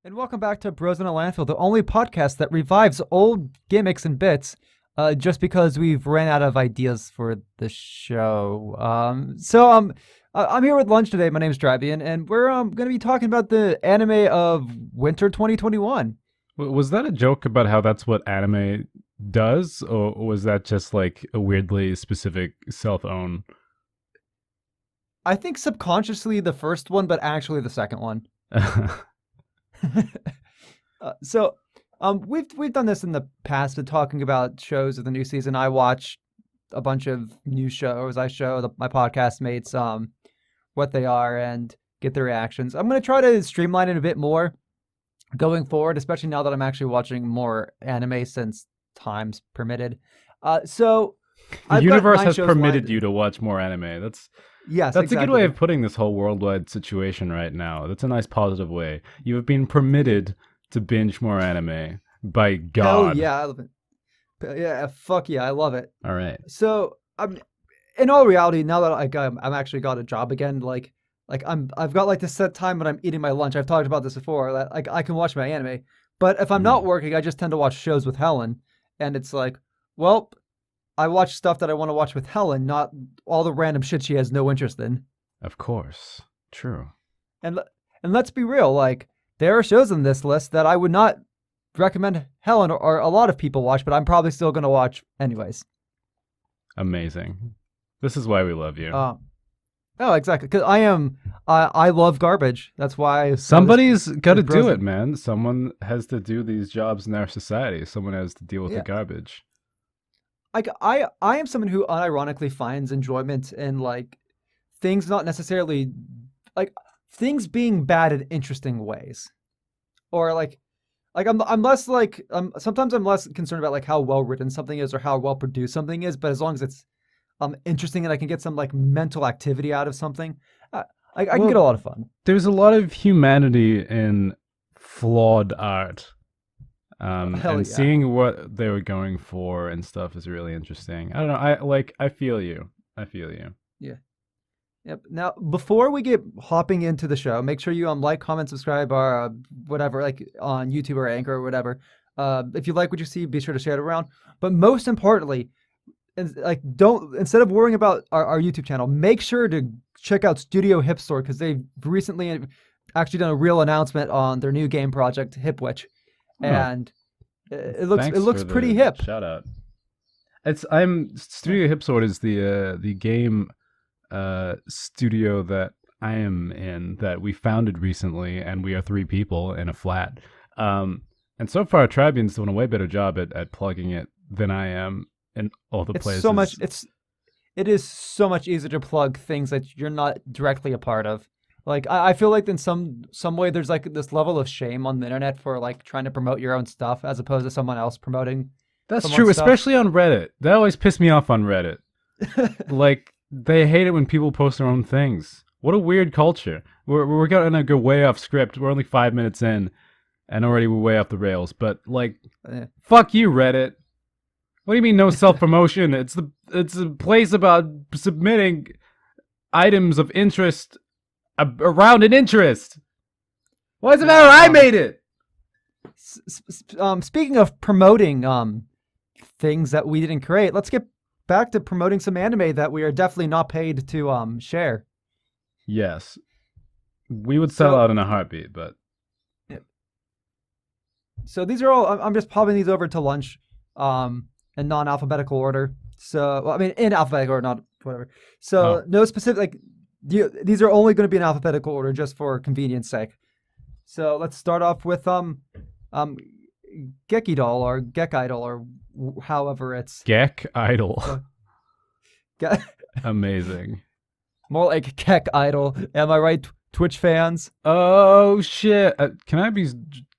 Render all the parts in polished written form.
And welcome back to Bros in a Landfill, the only podcast that revives old gimmicks and bits just because we've ran out of ideas for the show. I'm here with lunch today. My name's Trybien, and we're going to be talking about the anime of winter 2021. Was that a joke about how that's what anime does, or was that just like a weirdly specific self-own? I think subconsciously the first one, but actually the second one. We've done this in the past, with talking about shows of the new season. I watch a bunch of new shows. I show my podcast mates what they are and get their reactions. I'm gonna try to streamline it a bit more going forward, especially now that I'm actually watching more anime since time's permitted. So The I've got universe nine has shows permitted lined. you to watch more anime. Yes, That's a good way exactly. of putting this whole worldwide situation right now. That's a nice positive way. You have been permitted to binge more anime by Hell God. yeah, I love it. Yeah, fuck yeah, I love it. All right. So I'm in all reality now that I'm actually got a job again. I've got like this set time when I'm eating my lunch. I've talked about this before. That like I can watch my anime, but if I'm not Mm, working, I just tend to watch shows with Helen, and it's like, well, I watch stuff that I want to watch with Helen, not all the random shit she has no interest in. of course. True. And and let's be real, like there are shows on this list that I would not recommend Helen or a lot of people watch, but I'm probably still gonna watch anyways. Amazing. This is why we love you. Um, Oh, exactly. Because I love garbage. That's why Somebody's got this to do it, Brosen. man. Someone has to do these jobs in our society. Someone has to deal with the Yeah, garbage. I am someone who unironically finds enjoyment in like things not necessarily like things being bad in interesting ways, or I'm less like sometimes I'm less concerned about like how well written something is or how well produced something is, but as long as it's interesting and I can get some like mental activity out of something, uh, I can get a Well, lot of fun. there's a lot of humanity in flawed art. Hell And yeah. seeing what they were going for and stuff is really interesting. I don't know. I feel you. I feel you. Yeah. Yep. Now, before we get hopping into the show, make sure you like, comment, subscribe, or whatever, like on YouTube or Anchor or whatever. If you like what you see, be sure to share it around. But most importantly, like don't instead of worrying about our YouTube channel, make sure to check out Studio Hip Store because they've recently actually done a real announcement on their new game project, Hipwitch, Oh, and it thanks looks for pretty the hip. shout out. It's I'm Yeah. Studio Hipsword is the game studio that I am in that we founded recently, and we are three people in a flat. Um, and so far, Trybien's doing a way better job at plugging it than I am in all the It's so much. places. It is so much easier to plug things that you're not directly a part of. Like I feel like in some way there's like this level of shame on the internet for like trying to promote your own stuff as opposed to someone else promoting That's true, someone's stuff. especially on Reddit. That always pissed me off on Reddit. Like they hate it when people post their own things. What a weird culture. We're gonna go way off script. We're only 5 minutes in, and already we're way off the rails. But like, Eh. fuck you, Reddit. What do you mean no self promotion? It's a place about submitting items of interest around an interest. Why does it matter? Now, I made it. speaking of promoting things that we didn't create, let's get back to promoting some anime that we are definitely not paid to share. Yes, we would sell So out in a heartbeat, but so these are all. I'm just popping these over to lunch, in non-alphabetical order. So well, I mean in alphabetical order, not whatever. oh, So no specific like these are only going to be in alphabetical order just for convenience sake. So let's start off with um Gekidol or Gekidol or however it's Gek Idol. so, Ge- Amazing. more like Kek Idol. Am I right, Twitch fans? Oh shit! Can I be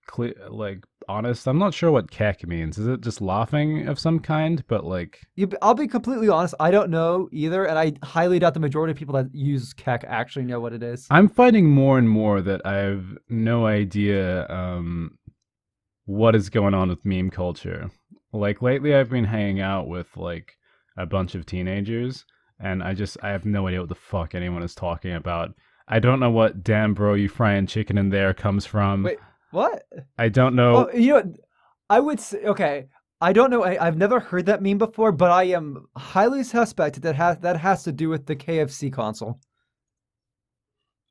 clear, like honest? I'm not sure what kek means. Is it just laughing of some kind? But like, I'll be completely honest. I don't know either, and I highly doubt the majority of people that use Kek actually know what it is. I'm finding more and more that I have no idea what is going on with meme culture. Like lately, I've been hanging out with like a bunch of teenagers, and I have no idea what the fuck anyone is talking about. I don't know what "damn bro, you frying chicken in there" comes from. Wait, What? I don't know. Oh, you know, I would say okay. I don't know. I've never heard that meme before, but I am highly suspect that has to do with the KFC console.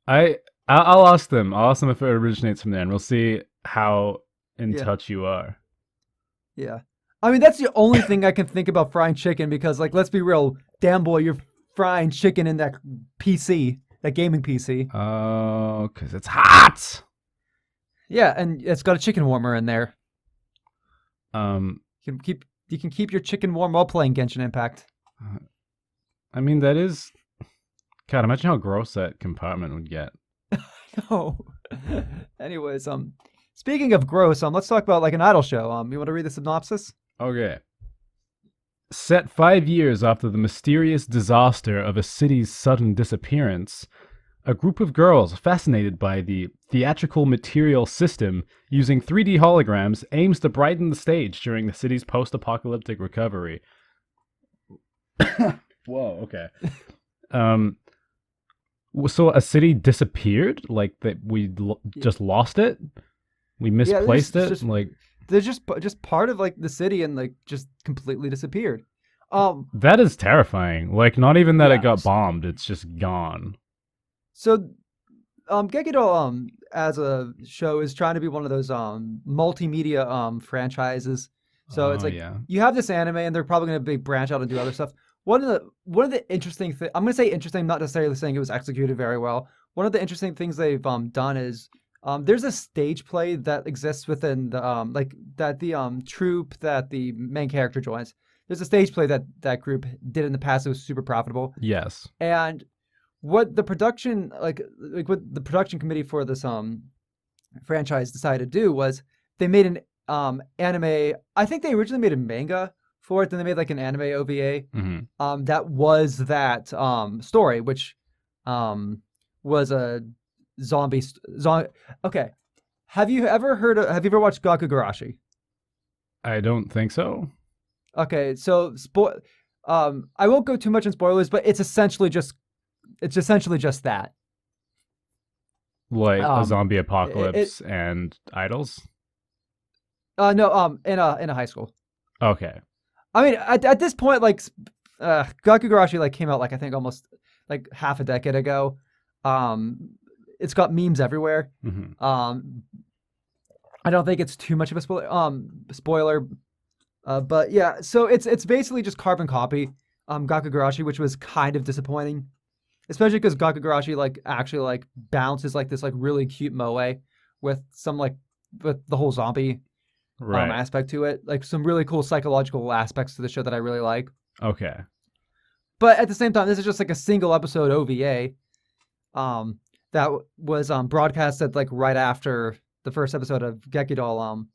I'll ask them. I'll ask them if it originates from there, and we'll see how in Yeah, touch you are. yeah. I mean, that's the only thing I can think about frying chicken because, like, let's be real, damn boy, you're frying chicken in that PC, that gaming PC. Oh, because it's hot. Yeah, and it's got a chicken warmer in there. Um, You can keep your chicken warm while playing Genshin Impact. I mean that is. God, imagine how gross that compartment would get. No. Anyways, speaking of gross, let's talk about like an idol show. You want to read the synopsis? Okay. Set 5 years after the mysterious disaster of a city's sudden disappearance, a group of girls fascinated by the theatrical material system using 3D holograms aims to brighten the stage during the city's post-apocalyptic recovery. Whoa, okay. Um, so a city disappeared? Like that just lost it? We Yeah, misplaced it? Like they're just part of like the city and like just completely disappeared. that is terrifying. Like not even that it Yeah. got bombed, it's just gone. So Gekidol as a show is trying to be one of those multimedia franchises. So it's Oh like yeah. you have this anime and they're probably going to branch out and do other stuff. One of the interesting things I'm going to say interesting, not necessarily saying it was executed very well. One of the interesting things they've done is there's a stage play that exists within the like that the troupe that the main character joins. There's a stage play that that group did in the past. It was super profitable, Yes. and what the production like what the production committee for this franchise decided to do was they made an anime. I think they originally made a manga for it, then they made like an anime OVA Hmm. that was that story, which was a zombie. Okay, have you ever watched Gakugarashi? I don't think so. Okay, so I won't go too much in spoilers, but it's essentially just that. Like a Um, zombie it apocalypse and idols. no in a high school. Okay. I mean at this point like Gakugarashi like came out like I think almost like half a decade ago. Um, it's got memes everywhere. Hmm. Um, I don't think it's too much of a spoiler. But yeah, so it's basically just carbon copy Gakugarashi, which was kind of disappointing, especially because Gakugarashi like actually like bounces like this like really cute moe with some like with the whole zombie Right. aspect to it, like some really cool psychological aspects to the show that I really like. Okay. But at the same time, this is just like a single episode OVA um, that was broadcasted like right after the first episode of Gekidol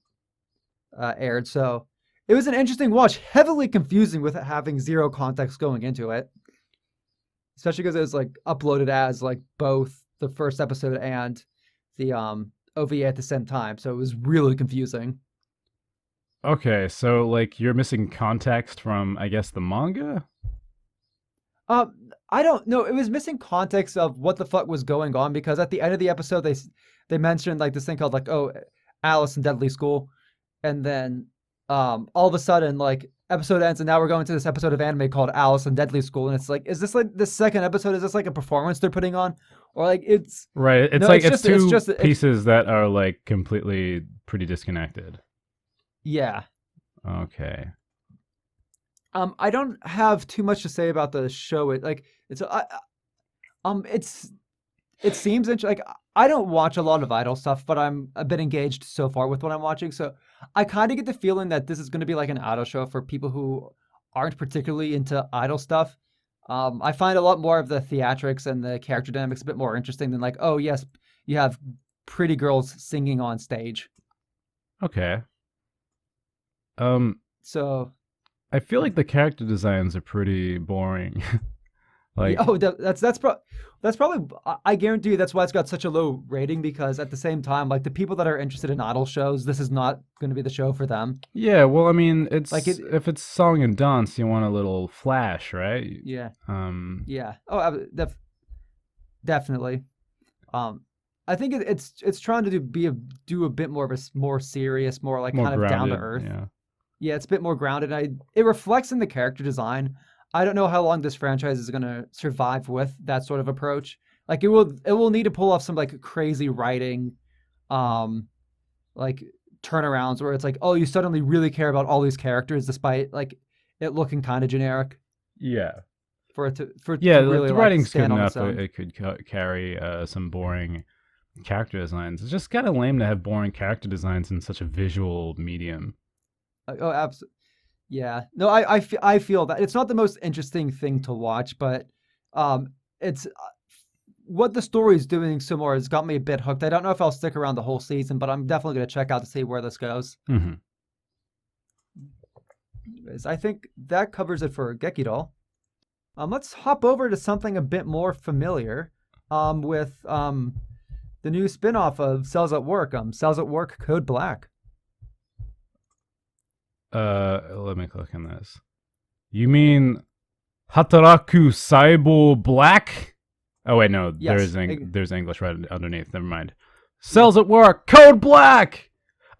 aired. So it was an interesting watch, heavily confusing with it having zero context going into it, especially because it was like uploaded as like both the first episode and the OVA at the same time. So it was really confusing. Okay, so like you're missing context from I guess the manga? I don't know. It was missing context of what the fuck was going on because at the end of the episode they mentioned like this thing called like oh Alice in Deadly School, and then all of a sudden like episode ends and now we're going to this episode of anime called Alice in Deadly School, and it's like is this like the second episode? Is this like a performance they're putting on, or like it's Right. It's no? like it's It's two just it's pieces that are like completely pretty disconnected. yeah. Okay. I don't have too much to say about the show. It like it's it's it seems like I don't watch a lot of idol stuff, but I'm a bit engaged so far with what I'm watching. So I kind of get the feeling that this is going to be like an idol show for people who aren't particularly into idol stuff. I find a lot more of the theatrics and the character dynamics a bit more interesting than like, oh yes, you have pretty girls singing on stage. Okay. Um So I feel like the character designs are pretty boring. yeah, Like oh, that's probably I guarantee you that's why it's got such a low rating because at the same time, like the people that are interested in idol shows, this is not going to be the show for them. yeah, well I mean Like it's it, if it's song and dance you want a little flash, right? yeah, Um yeah. Oh, definitely. Um, I think it's trying to do a bit more of a more serious, more like More kind of down to grounded. earth. Yeah. Yeah, it's a bit more grounded. It reflects in the character design. I don't know how long this franchise is gonna survive with that sort of approach. Like it will need to pull off some like crazy writing, um, like turnarounds where it's like, oh, you suddenly really care about all these characters despite like it looking kind of generic Yeah. for it Yeah, to really the like writing's good stand on its enough. own. It could carry some boring character designs. It's just kind of lame to have boring character designs in such a visual medium. Oh, absolutely. Yeah. No, I feel that it's not the most interesting thing to watch, but it's what the story is doing so more has got me a bit hooked. I don't know if I'll stick around the whole season, but I'm definitely going to check out to see where this goes. Hmm. Anyways, I think that covers it for Gekidol. Let's hop over to something a bit more familiar. With the new spin-off of Cells at Work. Cells at Work Code Black. Let me click on this. You mean Hataraku Saibo Black? Oh wait, no, Yes. there's English right underneath. Never mind. Cells Yeah. at Work Code Black.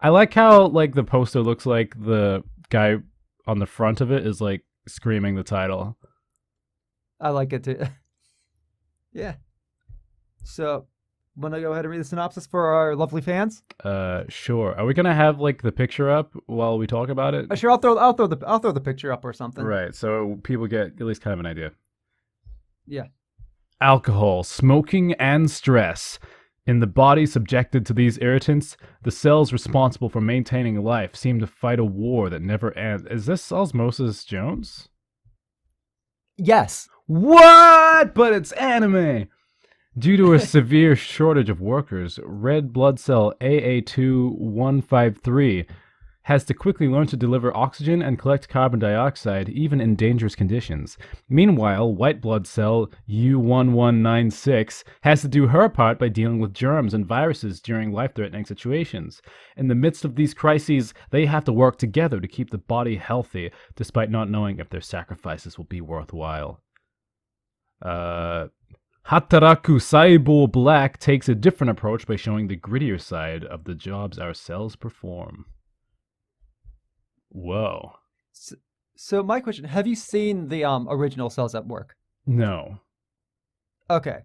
I like how like the poster looks like the guy on the front of it is like screaming the title. I like it too. Yeah. So, want to go ahead and read the synopsis for our lovely fans? Sure. Are we gonna have like the picture up while we talk about it? Sure. I'll throw the picture up or something. Right, so people get at least kind of an idea. Yeah. Alcohol, smoking, and stress. In the body subjected to these irritants, the cells responsible for maintaining life seem to fight a war that never ends. Is this Osmosis Jones? Yes. What? But it's anime! Due to a severe shortage of workers, red blood cell AA2153 has to quickly learn to deliver oxygen and collect carbon dioxide even in dangerous conditions. Meanwhile, white blood cell U1196 has to do her part by dealing with germs and viruses during life-threatening situations. In the midst of these crises, they have to work together to keep the body healthy, despite not knowing if their sacrifices will be worthwhile. Hataraku Saibo Black takes a different approach by showing the grittier side of the jobs our cells perform. Whoa. So my question: have you seen the original Cells at Work? No. Okay.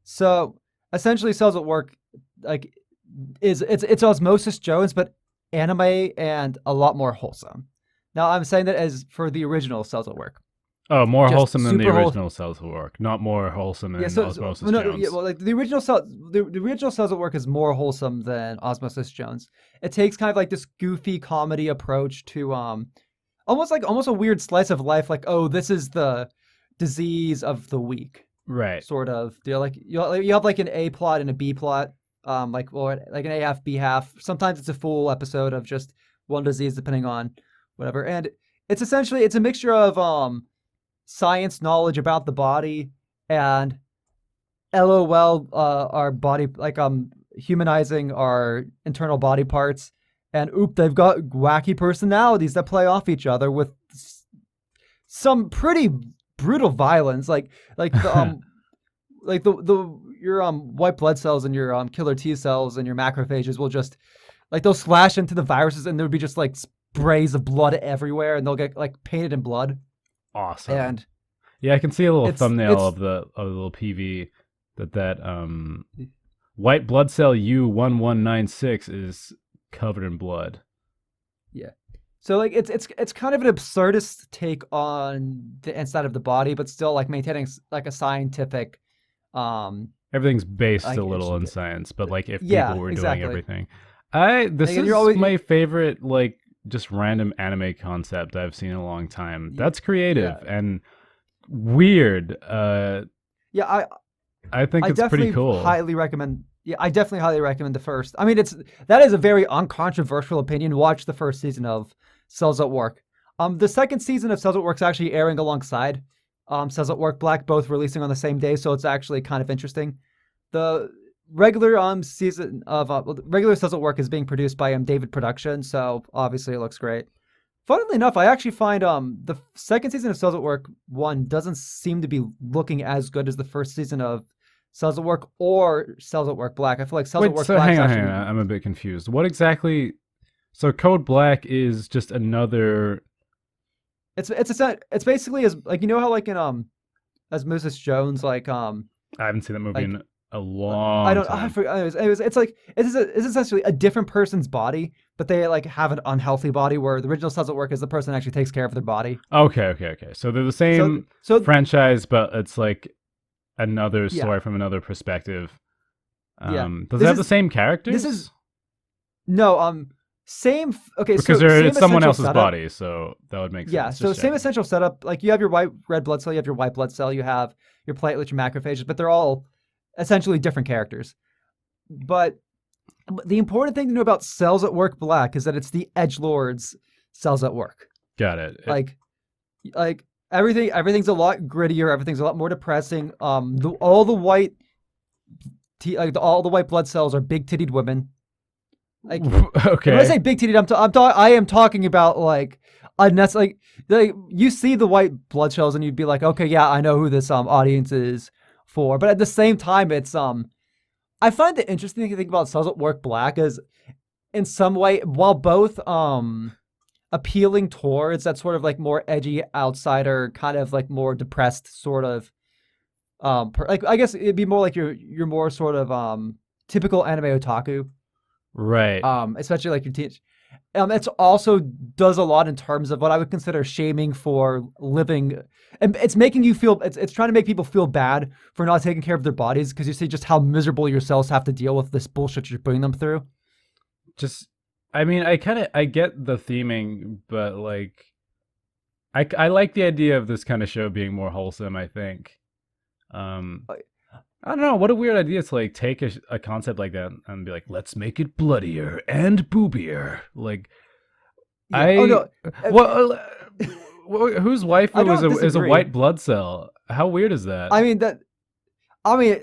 So essentially, Cells at Work like it's Osmosis Jones, but anime and a lot more wholesome. Now I'm saying that as for the original Cells at Work. Oh, more Just wholesome than the super original Cells at Work. Not more wholesome than Osmosis well, no, Jones. yeah, well, like the original Cells at Work is more wholesome than Osmosis Jones. It takes kind of like this goofy comedy approach to almost a weird slice of life. Like, oh, this is the disease of the week, Right. sort of. You have like an A plot and a B plot, like an A half B half. Sometimes it's a full episode of just one disease depending on whatever, and it's a mixture of science knowledge about the body and LOL, our body, like humanizing our internal body parts, and they've got wacky personalities that play off each other with some pretty brutal violence, like the like the your white blood cells and your killer T cells and your macrophages will just like they'll slash into the viruses and there'll be just like sprays of blood everywhere and they'll get like painted in blood. Awesome. And yeah, I can see a little it's thumbnail of the little PV that white blood cell U1196 is covered in blood. yeah. So like it's kind of an absurdist take on the inside of the body, but still like maintaining like a scientific Everything's based like a little in science, but like if yeah, people were doing exactly. everything. This Like, and is you're always my favorite like just random anime concept I've seen in a long time. That's creative yeah. and weird. Yeah, I think I it's pretty definitely cool. highly recommend. Yeah, I definitely highly recommend the first. I mean, that is a very uncontroversial opinion. Watch the first season of Cells at Work. The second season of Cells at Work is actually airing alongside Cells at Work Black, both releasing on the same day, so it's actually kind of interesting. The regular season of regular Cells at Work is being produced by David Production, so obviously it looks great. Funnily enough, I actually find the second season of Cells at Work 1 doesn't seem to be looking as good as the first season of Cells at Work or Cells at Work Black. I feel like Cells at Wait, Work so Black is hang actually on. I'm a bit confused. What exactly? So Code Black is just another. it's basically as like you know how like in as Moses Jones I haven't seen that movie like in a I long don't I time. forgot anyways, it's like it's essentially a different person's body, but they like have an unhealthy body where the original Cells at Work is the person that actually takes care of their body. Okay. So they're the So same so franchise, but it's like another yeah story from another perspective. yeah Does it this have the is same this is characters? no okay Because so it's same someone essential else's setup. body, so that would make Yeah, sense. so Just same checking. essential setup. Like you have your white red blood cell, you have your white blood cell, you have your platelets, your macrophages, but they're all essentially different characters. But the important thing to know about Cells at Work Black is that it's the edgelords Cells at Work. Got it. Like like everything's a lot grittier, everything's a lot more depressing. All the white all the white blood cells are big tittied women. Like and when I Okay. say big titted, I am talking about like unnecessary. Like you see the white blood cells and you'd be like, okay, yeah, I know who this audience is for. But at the same time, it's I find the interesting thing about Cells at Work Black is in some way, while both appealing towards that sort of like more edgy outsider, kind of like more depressed sort of like I guess it'd be more like your more sort of typical anime otaku, Right. especially like your teens. It's also does a lot in terms of what I would consider shaming for living, and it's making you feel. It's trying to make people feel bad for not taking care of their bodies because you see just how miserable your cells have to deal with this bullshit you're putting them through. Just, I mean, I get the theming, but like, I like the idea of this kind of show being more wholesome. I think. Um, Like, I don't know. What a weird idea to like take a concept like that and be like, let's make it bloodier and boobier. Like, yeah. Oh I no. uh, what? Whose I waifu don't is a disagree. white blood cell? How weird is that? I mean that. I mean,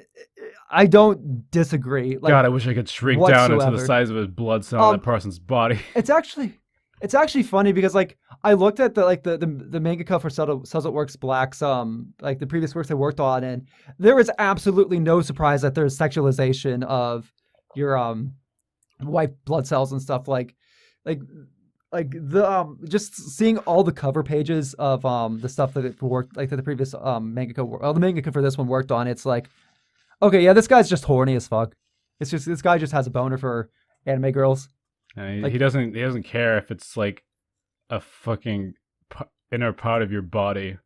I don't disagree like God, I wish I could shrink down into the whatsoever. size of a blood cell in that Um, person's body. it's actually it's actually funny because like I looked at the mangaka for Cells at Works Black's like the previous works I worked on, and there is absolutely no surprise that there's sexualization of your white blood cells and stuff like like the just seeing all the cover pages of the stuff that it worked like that the previous the mangaka for this one worked on. It's like okay, yeah, this guy's just horny as fuck. It's just this guy just has a boner for anime girls. And Like he doesn't care if it's like a fucking inner part of your body.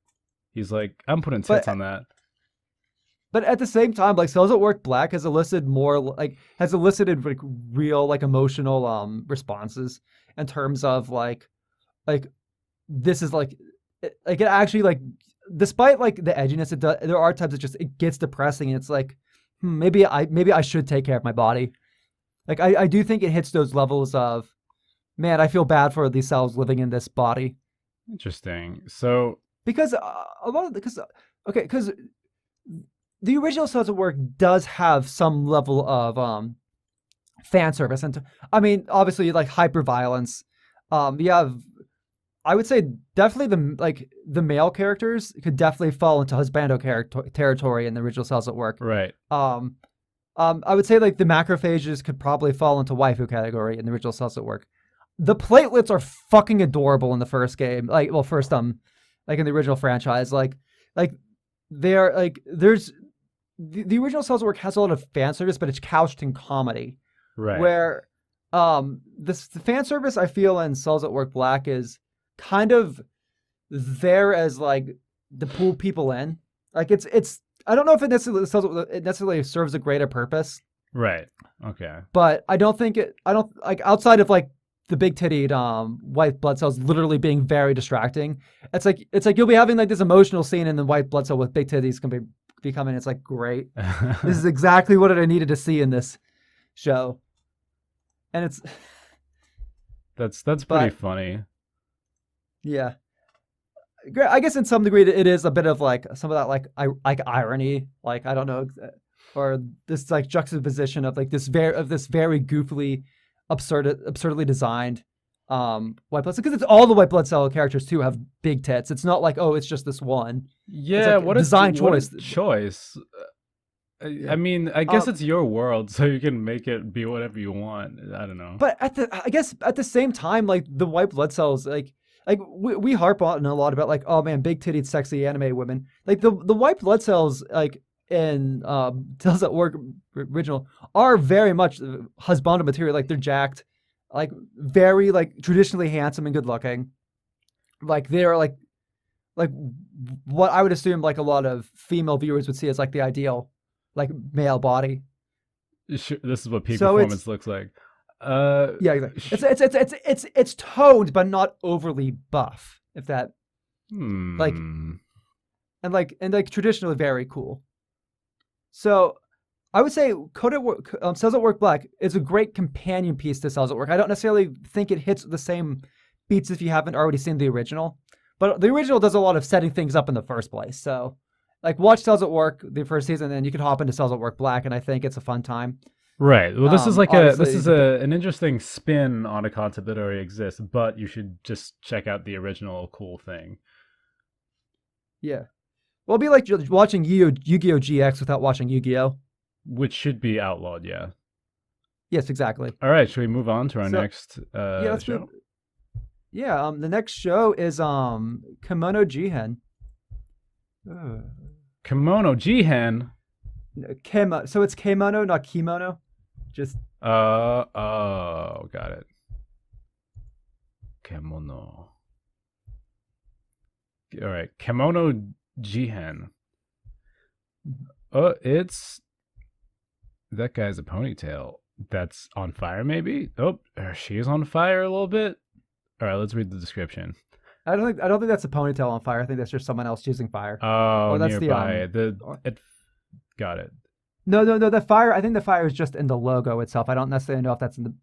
He's like, I'm putting tits on but that. But at the same time, like Cells at Work Black has elicited like real like emotional responses in terms of like this is like it actually like despite like the edginess it does there are times it gets depressing and it's like maybe I should take care of my body. Like I do think it hits those levels of man, I feel bad for these cells living in this body Interesting. So, because a lot of because okay because the original Cells at Work does have some level of fan service, and I mean, obviously, like hyper violence. You have, I would say, definitely the male characters could definitely fall into husbando territory in the original Cells at Work. right. Um, I would say like the macrophages could probably fall into waifu category in the original Cells at Work. The platelets are fucking adorable in the first game, like well, first like in the original franchise, like they're like the original Cells at Work has a lot of fan service, but it's couched in comedy. Right. Where this the fan service I feel in Cells at Work Black is kind of there as like to pull people in. Like it's I don't know if it necessarily serves a greater purpose, Right. Okay. but I don't like outside of like the big tittied white blood cells literally being very distracting. It's like you'll be having like this emotional scene and the white blood cell with big titties can be coming. It's like great. This is exactly what I needed to see in this show. And it's That's pretty but funny. yeah. I guess in some degree it is a bit of like some of that like irony, like I don't know, or this like juxtaposition of like this very goofily absurdly designed white blood cell because it's all the white blood cell characters too have big tits. It's not like oh it's just this one. It's Yeah, like design what a choice. choice. I Yeah. mean, I guess it's your world, so you can make it be whatever you want. I don't know. But I guess at the same time, like the white blood cells, like we harp on a lot about like, oh man, big titted, sexy anime women. Like the white blood cells, like in Tales at Work original, are very much husband material. Like they're jacked, like very like traditionally handsome and good looking. Like they're like what I would assume like a lot of female viewers would see as like the ideal like male body. Sure, this is what peak So it's performance looks like. Uh, yeah, exactly. sh- It's toned but not overly buff. If that like hmm. and like traditionally very cool. So I would say Cells at Work Black is a great companion piece to Cells at Work. I don't necessarily think it hits the same beats if you haven't already seen the original, but the original does a lot of setting things up in the first place. So like watch Cells at Work the first season, and then you can hop into Cells at Work Black, and I think it's a fun time. Right. Well, this Obviously, is an interesting spin on a concept that already exists, but you should just check out the original cool thing, yeah. Well, it'd be like watching Yu-Gi-Oh GX without watching Yu-Gi-Oh. which should be outlawed. Yeah. Yes, exactly. All right. Should we move on to our So next yeah, let's move. show? Yeah, the next show is Kemono Jihen. Kemono Jihen. So it's Kemono, not kimono. Just Oh, got it. Kemono. All right. Kemono Jihen. Oh, it's that guy's a ponytail that's on fire, maybe? Oh, she is on fire a little bit. All right, let's read the description. I don't think that's a ponytail on fire. I think that's just someone else choosing fire. Oh, Or that's the nearby. or, It got it. no. The fire. I think the fire is just in the logo itself. I don't necessarily know if that's in the.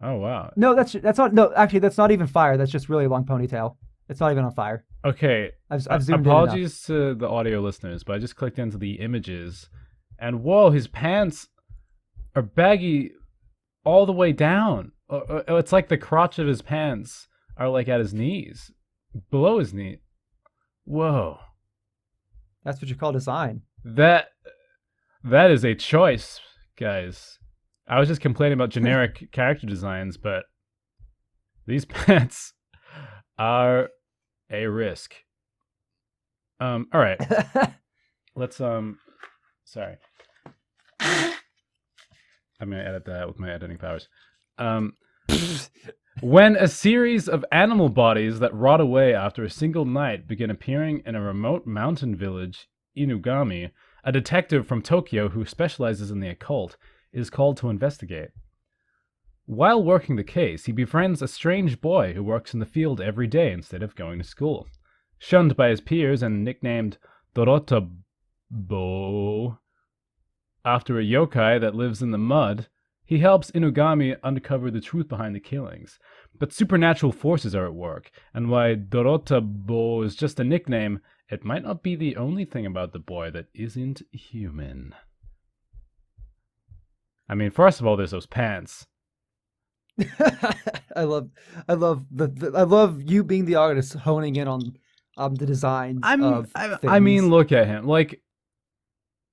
Oh wow. No, that's not. No, actually, that's not even fire. That's just really long ponytail. It's not even on fire. Okay. I've zoomed in enough. Apologies to the audio listeners, but I just clicked into the images, and whoa, his pants are baggy all the way down. It's like the crotch of his pants are like at his knees, below his knee. Whoa, That's what you call design. that that is a choice, guys. I was just complaining about generic character designs, but these pants are a risk. All right, let's sorry. I'm gonna edit that with my editing powers. Um, when a series of animal bodies that rot away after a single night begin appearing in a remote mountain village, Inugami, a detective from Tokyo who specializes in the occult, is called to investigate. While working the case, he befriends a strange boy who works in the field every day instead of going to school. Shunned by his peers and nicknamed Dorotabo after a yokai that lives in the mud, he helps Inugami uncover the truth behind the killings. But supernatural forces are at work, and while Dorotabo is just a nickname, it might not be the only thing about the boy that isn't human. I mean, first of all, there's those pants. I love I love you being the artist honing in on the designs of I things. mean, look at him. Like,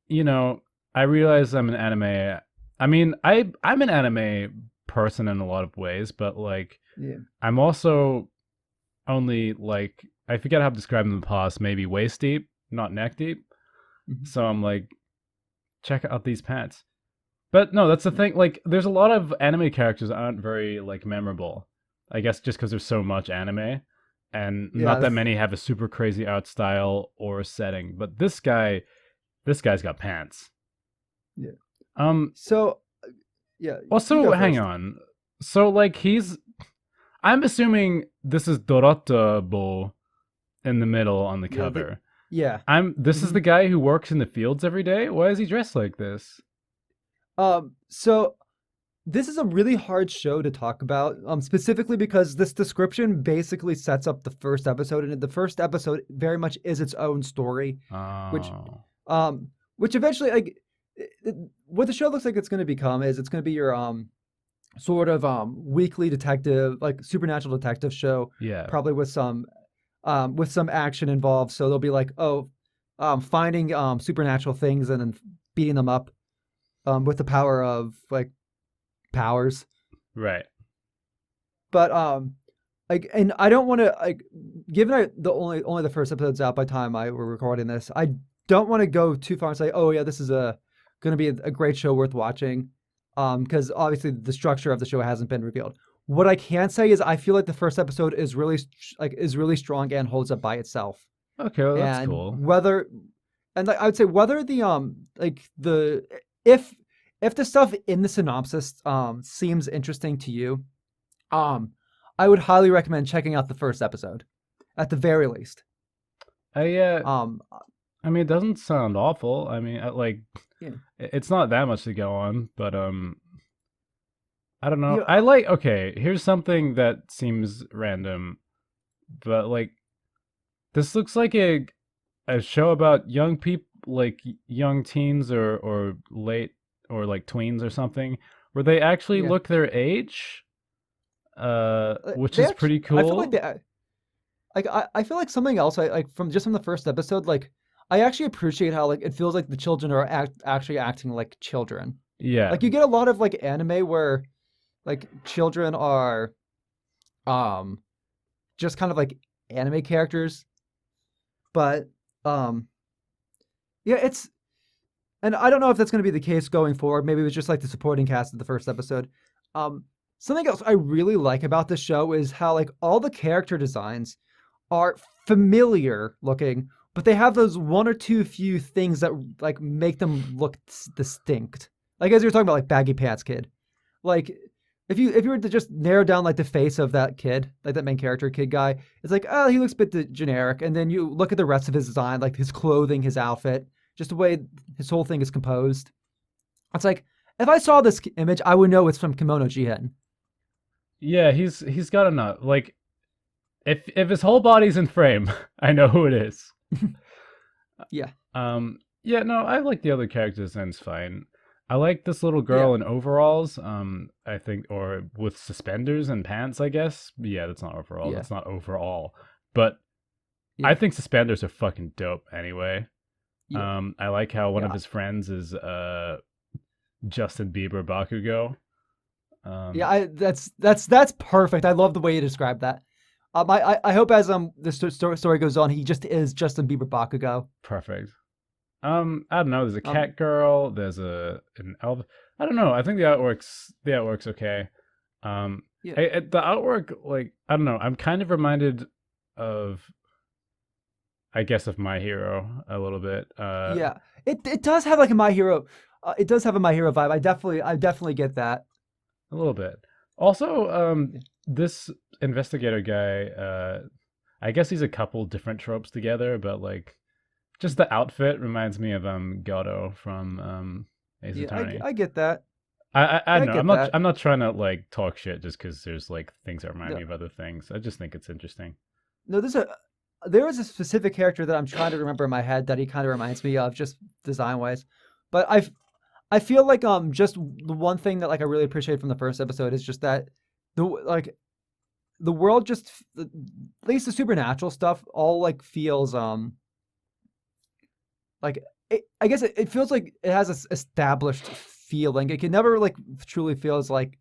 you know, I realize I'm an anime. I mean, I'm an anime person in a lot of ways, but like, Yeah. I'm also only like I forget how I've described in the past. Maybe waist deep, not neck deep. Mhm. So I'm like, check out these pants. But no, that's the thing. Like, there's a lot of anime characters that aren't very like memorable. I guess just because there's so much anime, and not Yeah. that many have a super crazy art style or a setting. But this guy's got pants. Yeah. Um. So yeah, you Also, go hang first. on. So like I'm assuming this is Dorotabo in the middle on the Yeah. cover. Yeah. This is hmm the guy who works in the fields every day. Why is he dressed like this? So this is a really hard show to talk about, specifically because this description basically sets up the first episode, and the first episode very much is its own story, which Oh. which eventually like what the show looks like it's going to become is it's going to be your sort of weekly detective, like supernatural detective show, Yeah. probably with some action involved. So they'll be like, oh, finding supernatural things and then beating them up with the power of like powers. Right. But like, and I don't want to like, given the only the first episode's out by the time we're recording this, I don't want to go too far and say, oh yeah, this is going to be a great show worth watching, because obviously the structure of the show hasn't been revealed. What I can say is I feel like the first episode is really strong and holds up by itself. Okay, well, that's And cool. like, I would say whether the like the if the stuff in the synopsis seems interesting to you, um I would highly recommend checking out the first episode at the very least. I Um I mean, it doesn't sound awful. I mean, like yeah. it's not that much to go on, but I don't know. Yeah, I like okay, here's something that seems random, but like this looks like a show about young people, like young teens or late or like tweens or something, where they actually yeah. look their age, which They is actually, pretty I feel like cool. I feel like something else I like from the first episode, like I actually appreciate how like it feels like the children are actually acting like children. Yeah. Like you get a lot of like anime where like children are um just kind of like anime characters, but um yeah, it's and I don't know if that's going to be the case going forward. Maybe it was just like the supporting cast of the first episode. Um Something else I really like about this show is how like all the character designs are familiar looking, but they have those one or two few things that like make them look distinct. Like as you're talking about like baggy pants kid. Like if you were to just narrow down like the face of that kid, like that main character kid guy, it's like, oh, he looks a bit generic. And then you look at the rest of his design, like his clothing, his outfit, just the way his whole thing is composed. It's like if I saw this image, I would know it's from Kemono Jihen. Yeah, he's got enough. Like if his whole body's in frame, I know who it is. Yeah, Yeah, no, I like the other characters and it's fine. I like this little yeah, girl in overalls, I think, or with suspenders and pants, I guess. Yeah, that's not overalls. yeah, That's not overall. But I yeah, think suspenders are fucking dope anyway. yeah, I like how one of yeah. his friends is Justin Bieber Bakugo. Yeah, Um, that's perfect. I love the way you described that. I hope as the story goes on, he just is Justin Bieber Bakugo. Perfect. I don't know. There's a Um, cat girl. There's an elf. I don't know. I think the outwork's okay. Um, yeah, the outwork, like I don't know. I'm kind of reminded of, I guess, of My Hero a little bit. yeah. It does have like a My Hero. It does have a My Hero vibe. I definitely get that. A little bit. Also, Yeah. this investigator guy. I guess he's a couple different tropes together, but like just the outfit reminds me of Gato from Ace Yeah, Attorney. I get that. I Yeah, I don't know. get that. I'm not trying to like talk shit just because there's like things that remind No, me of other things. I just think it's interesting. no. There is a specific character that I'm trying to remember in my head that he kind of reminds me of, just design wise. But I feel like just the one thing that like I really appreciate from the first episode is just that the world just at least the supernatural stuff all like feels like I guess it feels like it has a established feeling. It can never like truly feels like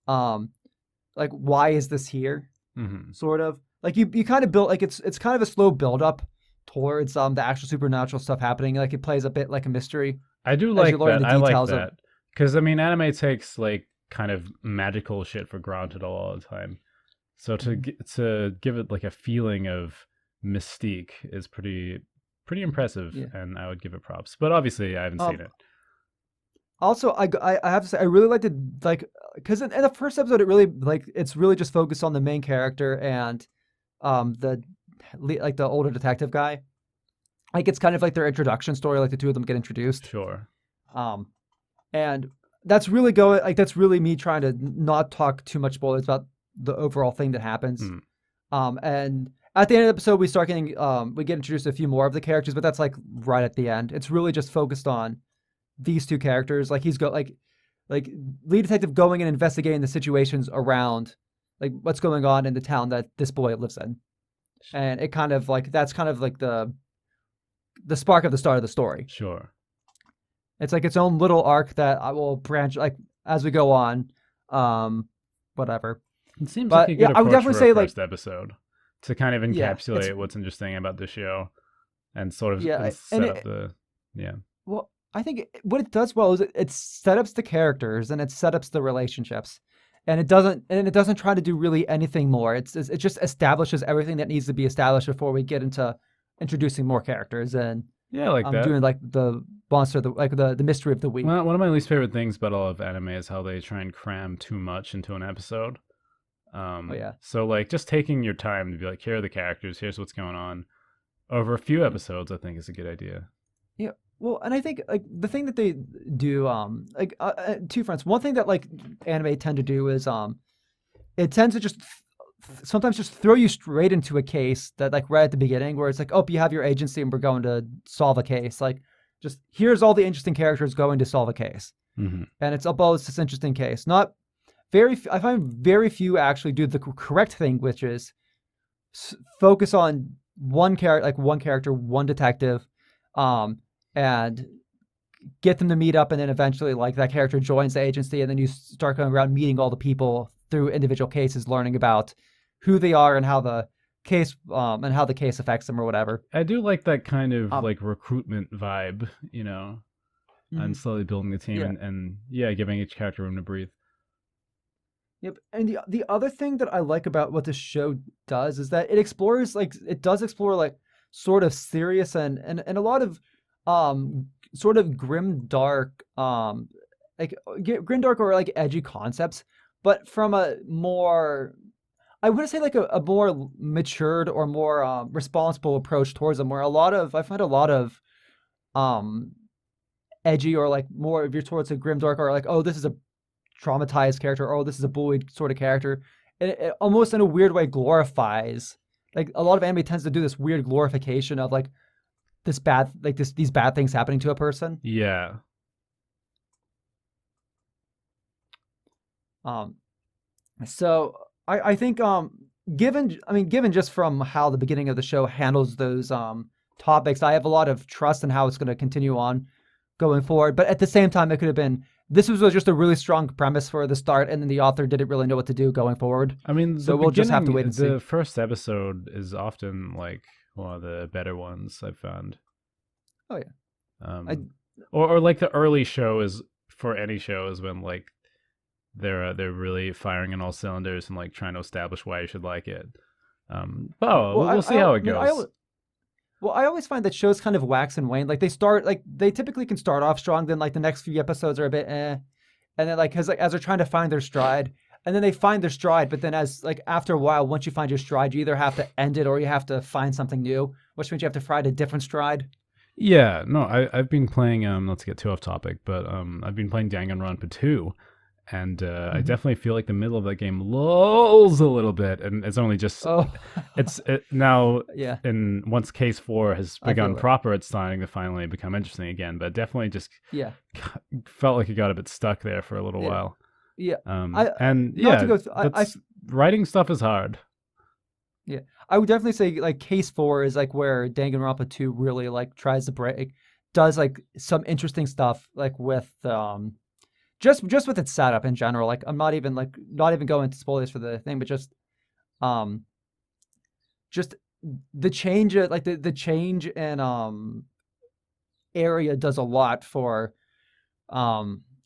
why is this here, Hmm. sort of like you kind of build like it's kind of a slow build up towards the actual supernatural stuff happening. Like it plays a bit like a mystery I do as you're like learning that. the I like details of. that because I mean, anime takes like kind of magical shit for granted all the time. So Mhm. to give it like a feeling of mystique is pretty impressive, Yeah. and I would give it props. But obviously, I haven't seen Um, it. Also, I have to say I really like to like because in the first episode it really like it's really just focused on the main character and the like the older detective guy. Like it's kind of like their introduction story. Like the two of them get introduced. Sure. Um, and that's really me trying to not talk too much spoilers about the overall thing that happens. Hmm. And at the end of the episode, we get introduced to a few more of the characters, but that's like right at the end. It's really just focused on these two characters. Like like lead detective going and investigating the situations around like what's going on in the town that this boy lives in, and it kind of like that's kind of like the spark of the start of the story. Sure. It's like its own little arc that I will branch like as we go on. Whatever. It seems like But a yeah, good I would approach definitely for a say like first episode to kind of yeah, it's encapsulate what's interesting about the show and sort of yeah, and set up it the yeah. well, I think what it does well is it setups the characters and it setups the relationships, and it doesn't try to do really anything more. It just establishes everything that needs to be established before we get into introducing more characters and Yeah, I like that. doing like the monster, the mystery of the week. Well, one of my least favorite things about all of anime is how they try and cram too much into an episode. Oh yeah, So like just taking your time to be like, here are the characters, here's what's going on over a few yeah, episodes, I think is a good idea. yeah. Well, and I think like the thing that they do, two fronts. One thing that like anime tend to do is it tends to just sometimes just throw you straight into a case that like right at the beginning where it's like, oh, you have your agency and we're going to solve a case. Like just here's all the interesting characters going to solve a case. Mm-hmm. And it's about this interesting case. Not I find very few actually do the correct thing, which is focus on one character, one detective, and get them to meet up, and then eventually like that character joins the agency, and then you start going around meeting all the people through individual cases, learning about who they are and how the case affects them or whatever. I do like that kind of Um, like recruitment vibe, and mhm, slowly building the team yeah, and yeah, giving each character room to breathe. yep. And the other thing that I like about what this show does is that it does explore like sort of serious and a lot of sort of grim dark grim dark or like edgy concepts, but from a more I would say like a more matured or more responsible approach towards them. Where I find a lot of um edgy or like more if you're towards a grim dark or like, oh, this is a traumatized character, or oh, this is a bullied sort of character. It almost in a weird way glorifies, like a lot of anime tends to do this weird glorification of like these bad things happening to a person. Yeah. Um, so I think given just from how the beginning of the show handles those topics, I have a lot of trust in how it's going to continue on going forward. But at the same time, it could have been this was just a really strong premise for the start, and then the author didn't really know what to do going forward. I mean, the So we'll just have to beginning, wait and see. the first episode is often like one of the better ones I've found. Oh yeah, I Um, or like the early show is for any show is when like they're really firing on all cylinders and like trying to establish why you should like it. yeah. Oh, we'll see how it goes. I always find that shows kind of wax and wane. Like they typically can start off strong, then like the next few episodes are a bit and then like as they're trying to find their stride, and then they find their stride, but then as like after a while, once you find your stride, you either have to end it or you have to find something new, which means you have to find a different stride. Yeah, no, I've been playing not to get too off topic, but I've been playing Danganronpa 2, and I Mm-hmm. definitely feel like the middle of that game lulls a little bit, and it's only just Oh, now yeah, in once Case 4 has I begun feel it. proper, it's starting to finally become interesting again, but definitely just Yeah, felt like it got a bit stuck there for a little yeah, while. yeah. I And not to yeah, go. that's writing stuff is hard. Yeah, I would definitely say like Case 4 is like where Danganronpa 2 really like tries to break, does like some interesting stuff like with just with its setup in general. Like I'm not even going into spoilers for the thing, but um just the change like the change in area does a lot for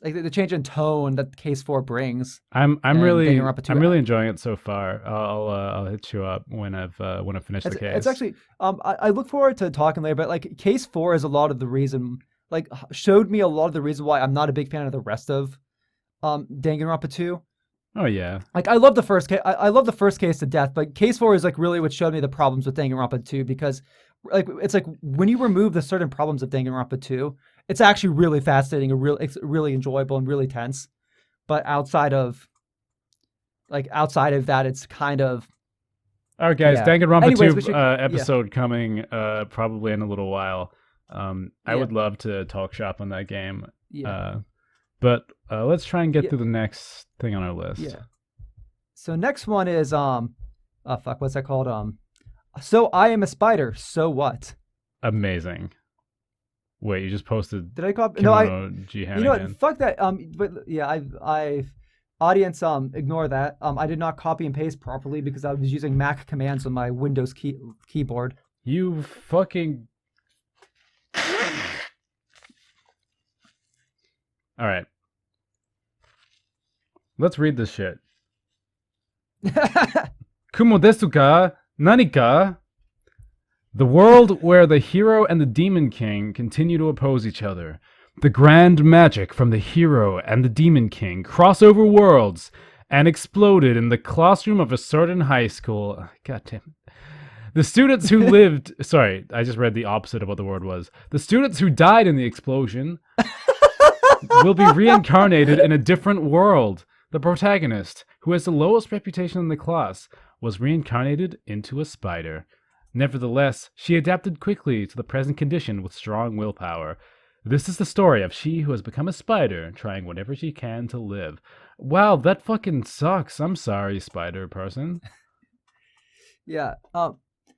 like the change in tone that Case 4 brings and Danganronpa 2. I'm really enjoying it so far. I'll hit you up when I've finished the It's case. actually I look forward to talking later, but like Case 4 is a lot of the reason like showed me a lot of the reason why I'm not a big fan of the rest of Danganronpa 2. Oh yeah, Like I love the first case. I love the first case to death, but Case 4 is like really what showed me the problems with Danganronpa 2 because like it's like when you remove the certain problems of Danganronpa 2, it's actually really fascinating and it's really enjoyable and really tense. But outside of that, it's kind of all right, guys. yeah. Danganronpa Anyways, we 2 should yeah, episode coming probably in a little while. I yeah, would love to talk shop on that game. yeah, Uh, but let's try and get yeah, through the next thing on our list. yeah. So next one is oh fuck, what's that called? So I am a spider. So what? Amazing. Wait, you just posted Did I copy? No, I. Kemono Jihen You know what? again. Fuck that. But yeah, I audience ignore that. I did not copy and paste properly because I was using Mac commands on my Windows keyboard. You fucking. All right. Let's read this shit. Kumo desu ka? Nani ka? The world where the hero and the demon king continue to oppose each other. The grand magic from the hero and the demon king cross over worlds and exploded in the classroom of a certain high school. God damn it. The students who lived... Sorry, I just read the opposite of what the word was. The students who died in the explosion will be reincarnated in a different world. The protagonist, who has the lowest reputation in the class, was reincarnated into a spider. Nevertheless, she adapted quickly to the present condition with strong willpower. This is the story of she who has become a spider, trying whatever she can to live. Wow, that fucking sucks. I'm sorry, spider person. Yeah.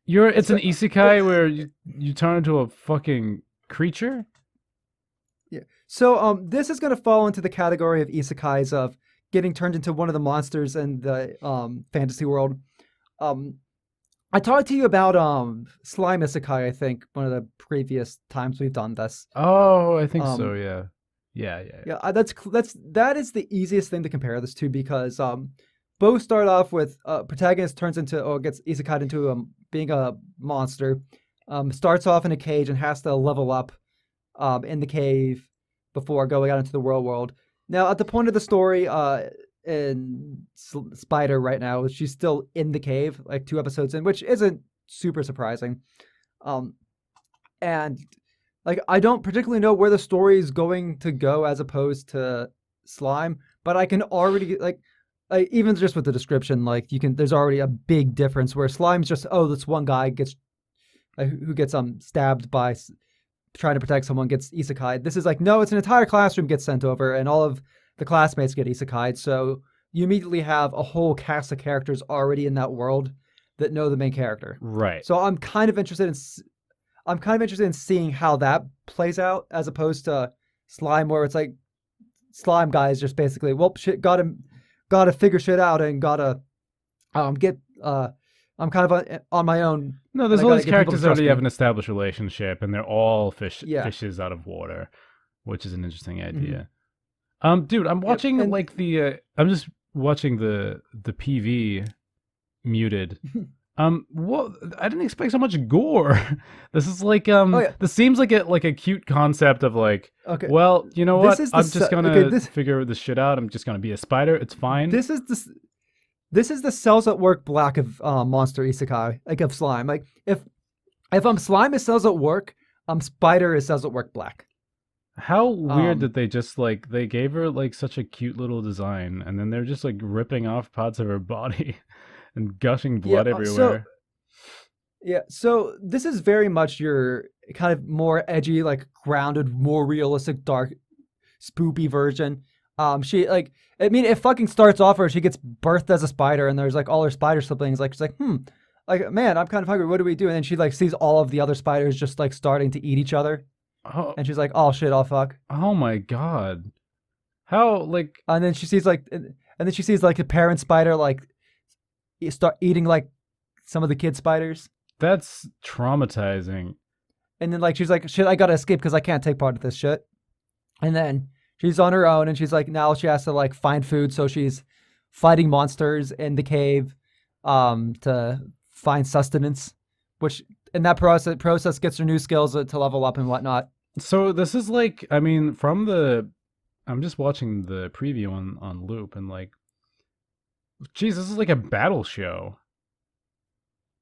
It's an isekai where you turn into a fucking creature? Yeah. So this is gonna fall into the category of isekais of getting turned into one of the monsters in the fantasy world. I talked to you about slime isekai, I think, one of the previous times we've done this. Oh, I think so, yeah. Yeah. Yeah, that is the easiest thing to compare this to because both start off with protagonist turns into or gets isekai into being a monster, starts off in a cage and has to level up in the cave before going out into the real world. Now, at the point of the story, in Spider right now, she's still in the cave, like 2 episodes in, which isn't super surprising. And like I don't particularly know where the story is going to go as opposed to Slime, but I can already like even just with the description, like there's already a big difference where Slime's just this one guy gets who gets stabbed by trying to protect someone gets isekai. This is like no, it's an entire classroom gets sent over and all of the classmates get isekai'd, so you immediately have a whole cast of characters already in that world that know the main character. Right. So I'm kind of interested in seeing how that plays out as opposed to Slime, where it's like Slime guy is just basically shit, gotta figure shit out and gotta get I'm kind of on my own. No, there's all these characters that already have an established relationship, and they're all fishes out of water, which is an interesting idea. Mm-hmm. Dude, I'm watching I'm just watching the PV muted. What? I didn't expect so much gore. This is like this seems like a cute concept of like, okay, well, you know what? I'm just gonna figure this shit out. I'm just gonna be a spider. It's fine. This is the cells at work black of monster isekai, like of Slime. Like if Slime is cells at work, spider is cells at work black. How weird that they just like they gave her like such a cute little design, and then they're just like ripping off parts of her body and gushing blood everywhere. So this is very much your kind of more edgy, like grounded, more realistic, dark, spoopy version. It fucking starts off where she gets birthed as a spider, and there's like all her spider siblings. Like she's like, like man, I'm kind of hungry. What do we do? And then she like sees all of the other spiders just like starting to eat each other. Oh. And she's like, "Oh shit, oh fuck." Oh my god. How like? And then she sees like the parent spider like start eating like some of the kid spiders. That's traumatizing. And then like she's like, "Shit, I gotta escape because I can't take part of this shit." And then she's on her own, and she's like, now she has to like find food, so she's fighting monsters in the cave, to find sustenance, which in that process gets her new skills to level up and whatnot. So this is like, I mean, I'm just watching the preview on loop, and like, geez, this is like a battle show.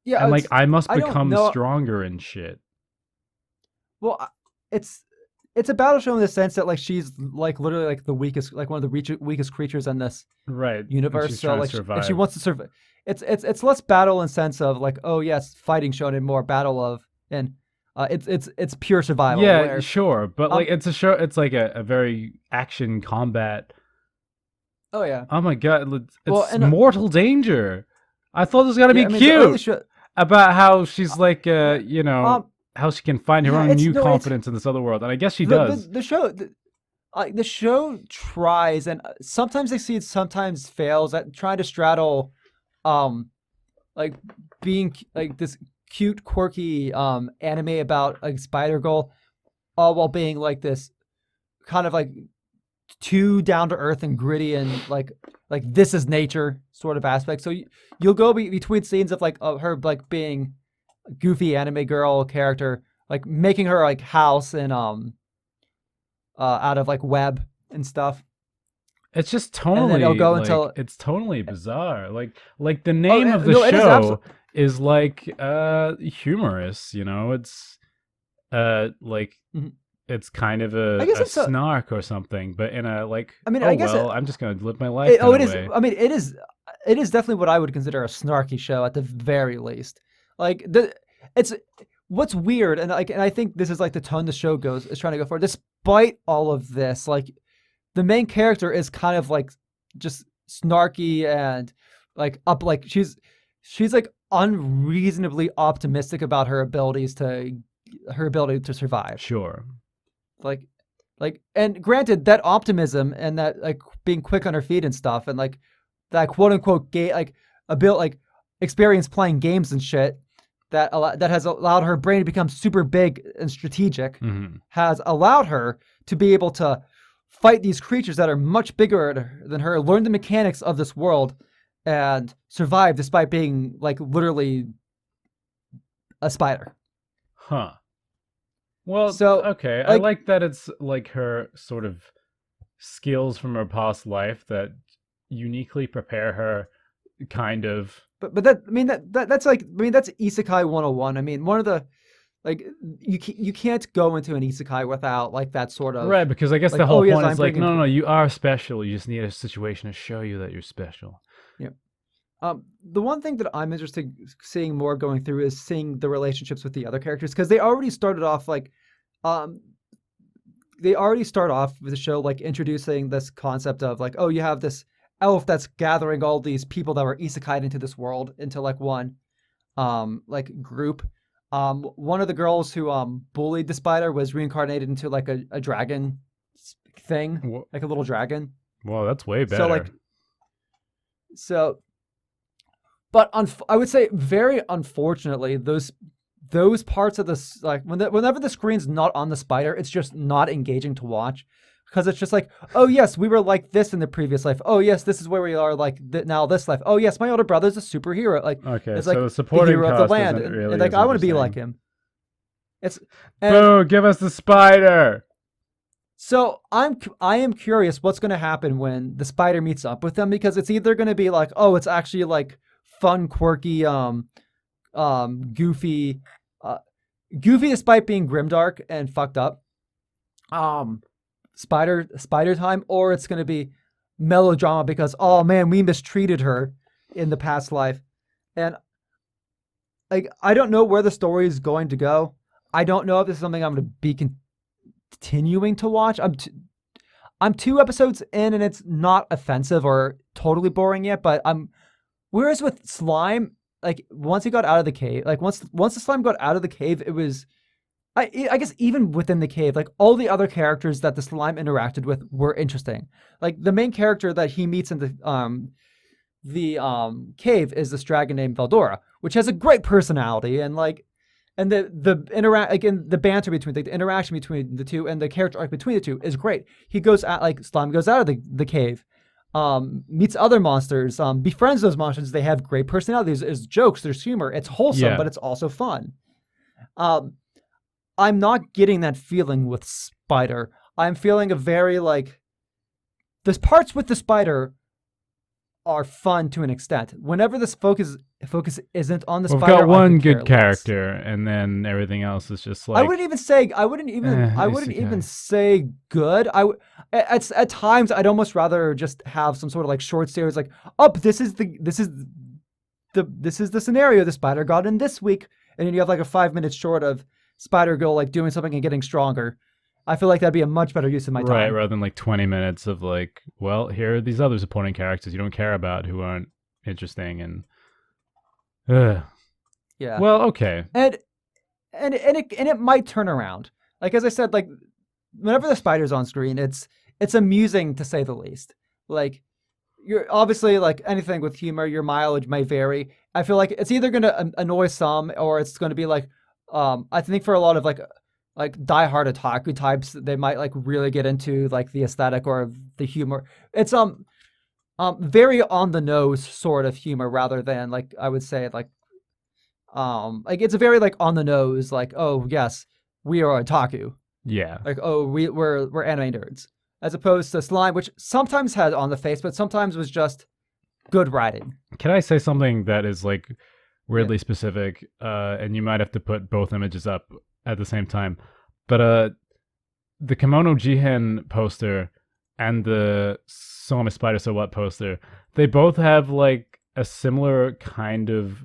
Yeah, and like I must become stronger and shit. Well, it's a battle show in the sense that like she's like literally like the weakest, like one of the weakest creatures in this universe. So like and she wants to survive. It's less battle in sense of like, oh yes, fighting shown, and more battle of and it's pure survival. Yeah, sure, but like it's a show. It's like a very action combat. Oh yeah. Oh my god, it's Mortal Danger. I thought this was gonna be cute about how she's like how she can find her Yeah, own it's new no, it's confidence in this other world, and I guess she the does. the show. The show tries and sometimes succeeds, sometimes fails at trying to straddle, um, like being like this cute, quirky anime about like Spider Girl, all while being like this kind of like too down to earth and gritty and like this is nature sort of aspect. So you'll go between scenes of like her like being a goofy anime girl character, like making her like house and out of like web and stuff, It's just and then it'll tonally go like until it's tonally bizarre. Like the oh name of the no, it is show absolutely. is like humorous, you know? It's like it's kind of I guess a it's a. snark or something, but in a like, I mean, oh I guess well, I'm just gonna live my life kind it of is. way. I mean, it is. It is definitely what I would consider a snarky show at the very least. Like the, it's what's weird, and I think this is like the tone the show goes is trying to go for. Despite all of this, like the main character is kind of like just snarky and like up, like she's like unreasonably optimistic about her ability to survive. Sure. Like and granted that optimism and that like being quick on her feet and stuff and like that quote unquote game like a bit like experience playing games and shit that has allowed her brain to become super big and strategic Hmm. has allowed her to be able to fight these creatures that are much bigger than her, learn the mechanics of this world, and survive despite being like literally a spider. Huh. Well, So okay. I like like that it's like her sort of skills from her past life that uniquely prepare her kind of. but that I mean that's like I mean that's Isekai 101. I mean one of the like you can't go into an isekai without like that sort of Right, because I guess like the oh whole yes point I'm is like, bringing no, no, no, you are special. You just need a situation to show you that you're special. yeah. The one thing that I'm interested in seeing more going through is seeing the relationships with the other characters because they already started off like um they already start off with the show like introducing this concept of like oh you have this elf that's gathering all these people that were isekai into this world into like one like group. One of the girls who bullied the spider was reincarnated into like a dragon thing, Wha- like a little dragon. Well, that's way So better. like so but I would say very unfortunately those parts of this like whenever the screen's not on the spider, it's just not engaging to watch because it's just like oh yes we were like this in the previous life, oh yes this is where we are like now this life, oh yes my older brother's a superhero, like Okay, it's so like the the supporting hero of the cast land isn't and really like as I want to be like interesting. him. It's and Boo! Give us the spider. so I am curious what's going to happen when the spider meets up with them because it's either going to be like oh it's actually like fun quirky goofy uh goofy despite being grimdark and fucked up um spider time, or it's going to be melodrama because oh man we mistreated her in the past life. And like I don't know where the story is going to go. I don't know if this is something I'm going to be continuing to watch. I'm 2 episodes in and it's not offensive or totally boring yet, but I'm whereas with slime, like once he got out of the cave, like once the slime got out of the cave, it was I guess even within the cave, like all the other characters that the slime interacted with were interesting. Like the main character that he meets in the cave is this dragon named Veldora, which has a great personality and like and the interact like in the banter between the interaction between the two and the character arc between the two is great. He goes out like slime goes out of the cave, meets other monsters, befriends those monsters. They have great personalities. There's jokes, there's humor. It's wholesome, Yeah. but it's also fun. Um, I'm not getting that feeling with Spider. I'm feeling a very like the parts with the spider are fun to an extent. Whenever this focus isn't on the We've spider, got I one could care good less. character, and then everything else is just I like, wouldn't even say I wouldn't even isekai. say good. At times I'd almost rather just have some sort of like short series like up this is the scenario the spider got in this week, and then you have like a 5 minute short of Spider Girl like doing something and getting stronger. I feel like that'd be a much better use of my Right, time. rather than like 20 minutes of like, well, here are these other supporting characters you don't care about who aren't interesting and Yeah. well, okay. And and it might turn around. Like as I said, like whenever the spider's on screen, it's amusing to say the least. Like you're obviously like anything with humor, your mileage may vary. I feel like it's either gonna annoy some or it's gonna be like, I think for a lot of like diehard otaku types, they might like really get into like the aesthetic or the humor. It's very on the nose sort of humor rather than like I would say like it's a very like on the nose like oh yes we are otaku Yeah. like oh we're anime nerds as opposed to slime which sometimes had on the face but sometimes was just good writing. Can I say something that is like Yeah. weirdly specific? And you might have to put both images up at the same time. But the Kemono Jihen poster and the So I'm a Spider So What poster, they both have like a similar kind of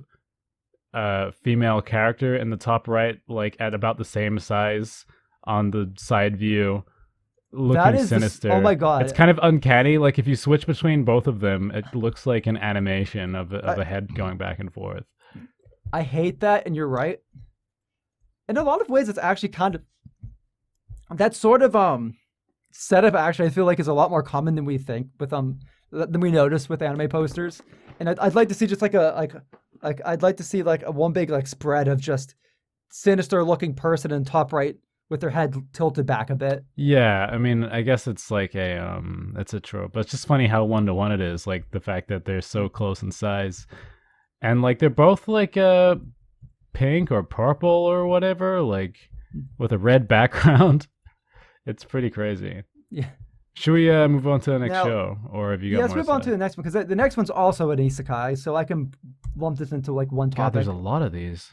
female character in the top right, like at about the same size on the side view, That looking is this. Oh sinister. my It's god. kind of uncanny. Like if you switch between both of them, it looks like an animation of I, a head going back and forth. I hate that, and you're right. In a lot of ways, it's actually kind of that sort of setup. Actually, I feel like is a lot more common than we think with than we notice with anime posters. And I'd like to see just like I'd like to see like a one big like spread of just sinister looking person in top right with their head tilted back a bit. Yeah, I mean, I guess it's like it's a trope. But it's just funny how 1-to-1 it is. Like the fact that they're so close in size, and like they're both like pink or purple or whatever, like with a red background. It's pretty crazy. Yeah. Should we move on to the next Now, show, or have you yeah, got let's more move to on say? to the next one because the next one's also an isekai, so I can lump this into like one God, topic. there's a lot of these.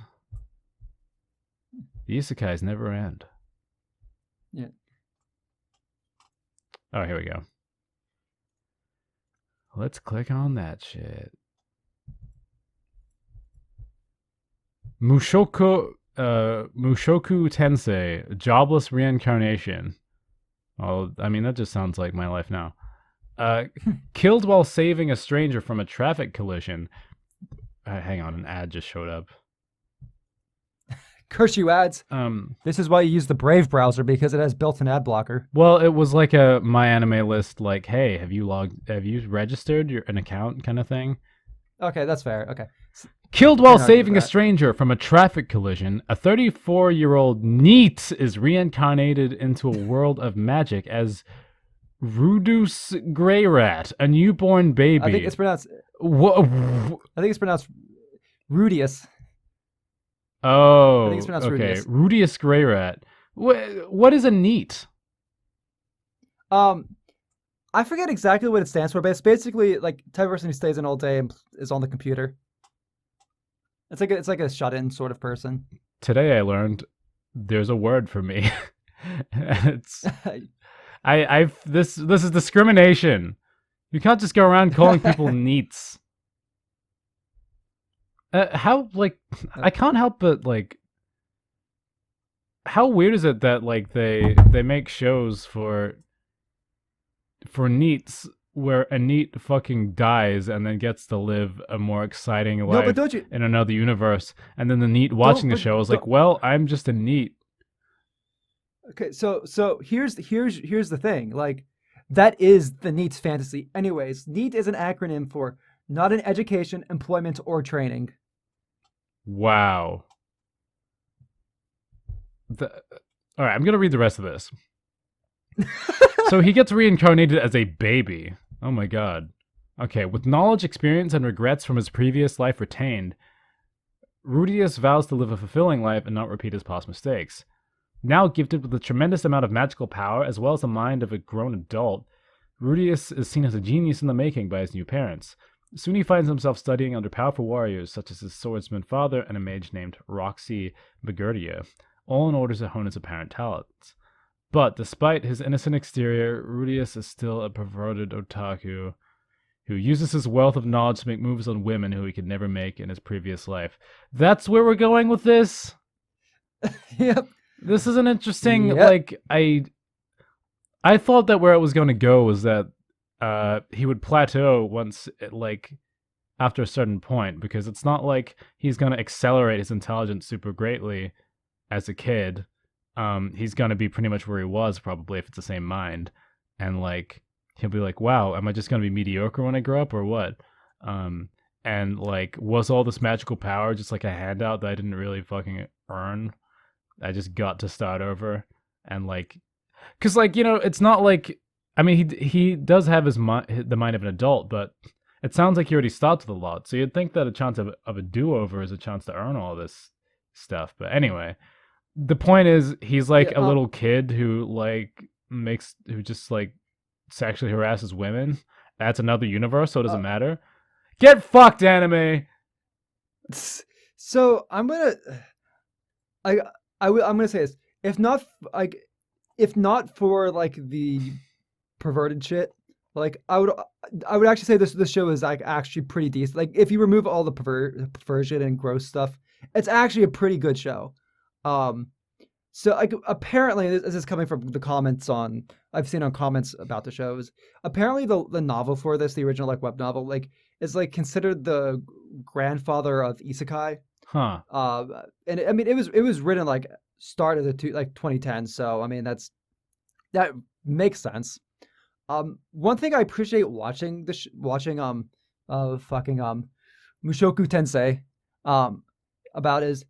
The isekais never end. Yeah. Oh, here we go. Let's click on that shit. Mushoku Tensei, Jobless Reincarnation. Well, I mean, that just sounds like my life now. Killed while saving a stranger from a traffic collision. Hang on, an ad just showed up. Curse you ads. This is why you use the Brave browser because it has built-in ad blocker. Well, it was like a My Anime List, like, hey, have you registered an account kind of thing? Okay, that's fair. Okay. Killed while Can't argue with saving a that. stranger from a traffic collision, a 34-year-old NEET is reincarnated into a world of magic as Rudus Greyrat, a newborn baby. I think it's pronounced. Wha- I think it's pronounced Rudius. I Oh, think it's pronounced okay. Rudius. Rudius Greyrat. What is a NEET? I forget exactly what it stands for, but it's basically like type of person who stays in all day and is on the computer. It's like a shut-in sort of person. Today I learned there's a word for me. It's I've this is discrimination. You can't just go around calling people NEETs. How like I can't help but like how weird is it that like they make shows for NEETs where a NEET fucking dies and then gets to live a more exciting No, but life don't you? in another universe, and then the NEET watching the But show is like, don't. well, I'm just a NEET. Okay, so here's the thing. Like that is the NEET's fantasy. Anyways, NEET is an acronym for not in education, employment, or training. Wow. All right, I'm gonna read the rest of this. So he gets reincarnated as a baby. Oh my god. Okay, with knowledge, experience, and regrets from his previous life retained, Rudius vows to live a fulfilling life and not repeat his past mistakes. Now gifted with a tremendous amount of magical power, as well as the mind of a grown adult, Rudius is seen as a genius in the making by his new parents. Soon he finds himself studying under powerful warriors such as his swordsman father and a mage named Roxy Bagurdia, all in order to hone his apparent talents. But despite his innocent exterior, Rudius is still a perverted otaku who uses his wealth of knowledge to make moves on women who he could never make in his previous life. That's where we're going with this? Yep. This is an interesting, Yep. like, I thought that where it was going to go was that he would plateau once, like, after a certain point, because it's not like he's going to accelerate his intelligence super greatly as a kid, he's gonna be pretty much where he was probably if it's the same mind, and like he'll be like, "Wow, am I just gonna be mediocre when I grow up, or what?" Um, and like, was all this magical power just like a handout that I didn't really fucking earn? I just got to start over, and like, cause like it's not like I mean he does have the mind of an adult, but it sounds like he already started with a lot. So you'd think that a chance of a do over is a chance to earn all this stuff. But anyway, the point is he's like Yeah. a little kid who who just like sexually harasses women. That's another universe, so it doesn't matter. Get fucked, anime. So I'm gonna I'm gonna say this. If not for like the perverted shit, like I would actually say this show is like actually pretty decent. Like if you remove all the perversion and gross stuff, it's actually a pretty good show. Um, so like apparently this is coming from the comments on I've seen on comments about the shows. Apparently the novel for this, the original like web novel, like is like considered the grandfather of isekai. Huh. And I mean it was written like start of the 2010. So I mean that makes sense. One thing I appreciate watching watching fucking Mushoku Tensei about is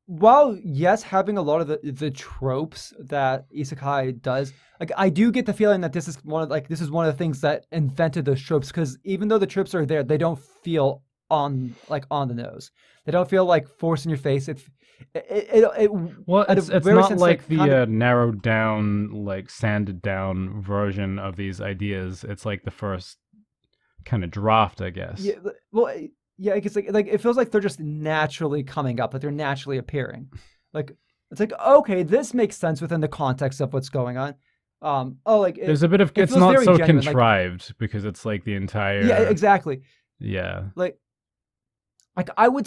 while yes having a lot of the tropes that isekai does, like I do get the feeling that this is one of the things that invented those tropes, because even though the tropes are there, they don't feel on the nose. They don't feel like force in your face. Well, at a it's very not sense, like the kinda, narrowed down, like sanded down version of these ideas. It's like the first kind of draft, I guess. yeah, well, yeah, I guess like it feels like they're just naturally coming up, like they're naturally appearing. Like it's like okay, this makes sense within the context of what's going on. Oh, like There's a bit of it it's feels not very so genuine. Like contrived because it's like the yeah, entire exactly. yeah. Like I will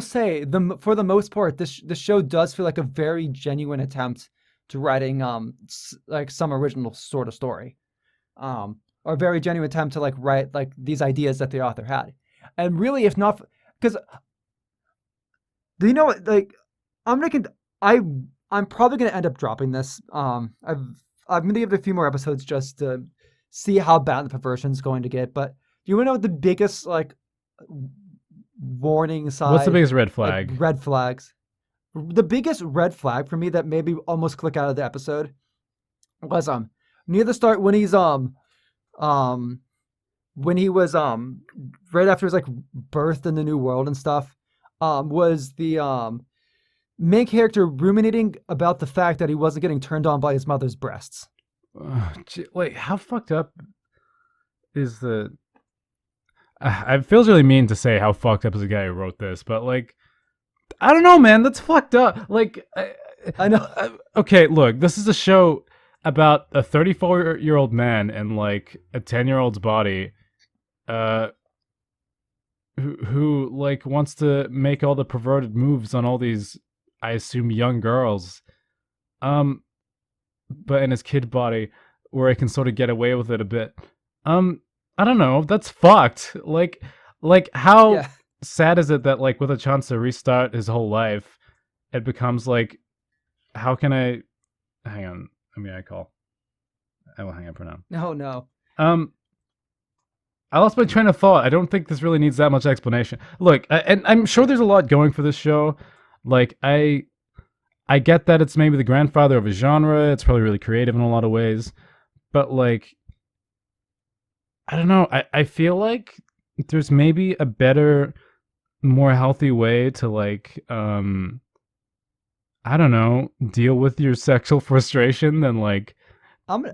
say for the most part, this show does feel like a very genuine attempt to writing like some original sort of story, or a very genuine attempt to like write like these ideas that the author had, and really if not because do you know what, like I'm gonna I I'm probably gonna end up dropping this. I'm gonna give it a few more episodes just to see how bad the perversion's going to get. But do you want to know what the biggest like warning What's the side, biggest red like flag? red flags? The biggest red flag for me that made me almost click out of the episode was near the start um when he was right after he was like birthed in the new world and stuff, was the main character ruminating about the fact that he wasn't getting turned on by his mother's breasts. Wait, how fucked up is the? It feels really mean to say how fucked up is the guy who wrote this, but like, I don't know, man. That's fucked up. Like, I know. Okay, look, this is a show about a 34-year-old man and like a 10-year-old's body, uh, who like wants to make all the perverted moves on all these, I assume, young girls, um, but in his kid body, where he can sort of get away with it a bit. I don't know. That's fucked. Like how Yeah. sad is it that like with a chance to restart his whole life, it becomes like, how can I? Hang on. I will hang up for now. No. Um, I lost my train of thought. I don't think this really needs that much explanation. Look, and I'm sure there's a lot going for this show. Like I get that it's maybe the grandfather of a genre. It's probably really creative in a lot of ways, but like, I don't know. I feel like there's maybe a better, more healthy way to like I don't know, deal with your sexual frustration than like I'm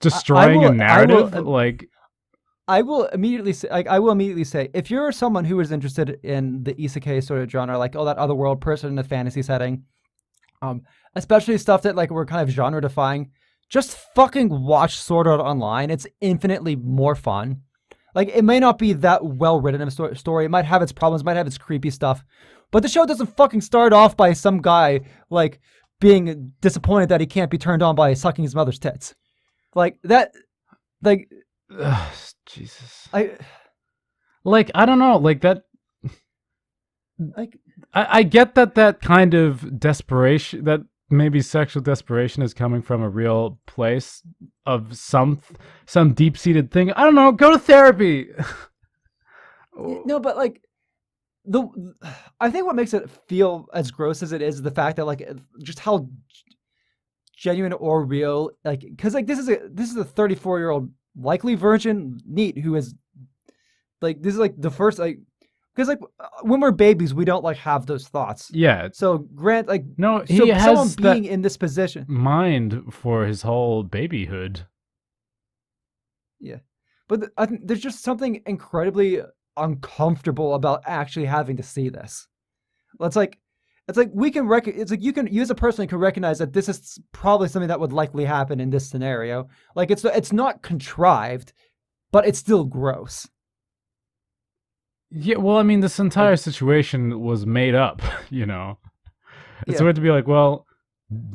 destroying a narrative. I will immediately say, like, I will immediately say, if you're someone who is interested in the isekai sort of genre, like, oh, that other world person in a fantasy setting, especially stuff that like were kind of genre defying, just fucking watch Sword Art Online. It's infinitely more fun. Like, it may not be that well written of a story. It might have its problems, might have its creepy stuff, but the show doesn't fucking start off by some guy like being disappointed that he can't be turned on by sucking his mother's tits, like that, like. Ugh, Jesus. I don't know, like that. like I get that kind of desperation, that maybe sexual desperation is coming from a real place of some deep-seated thing. I don't know, go to therapy. no, but like the I think what makes it feel as gross as it is the fact that like just how genuine or real, like, because like this is a 34-year-old likely virgin neat who is like, this is like the first, like, because like when we're babies we don't like have those thoughts. Yeah. So Grant, like, No, so he someone has being that in this position. mind for his whole babyhood. Yeah, but I think there's just something incredibly uncomfortable about actually having to see this. It's like we can it's like you as a person can recognize that this is probably something that would likely happen in this scenario. Like it's not contrived, but it's still gross. Yeah, well, I mean, this entire Like, situation was made up, you know. It's yeah, weird to be like, well,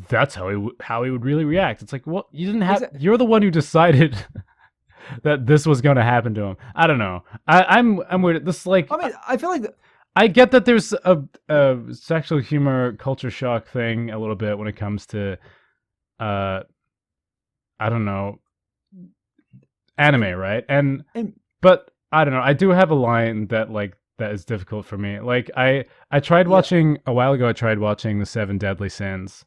that's how he would really react. It's like, well, you didn't have. You're the one who decided that this was going to happen to him. I don't know. I'm weird. This like. I mean, I feel like I get that there's a sexual humor culture shock thing a little bit when it comes to, I don't know, anime, right? and But I don't know. I do have a line that is difficult for me. Like I tried yeah, watching a while ago. I tried watching the Seven Deadly Sins,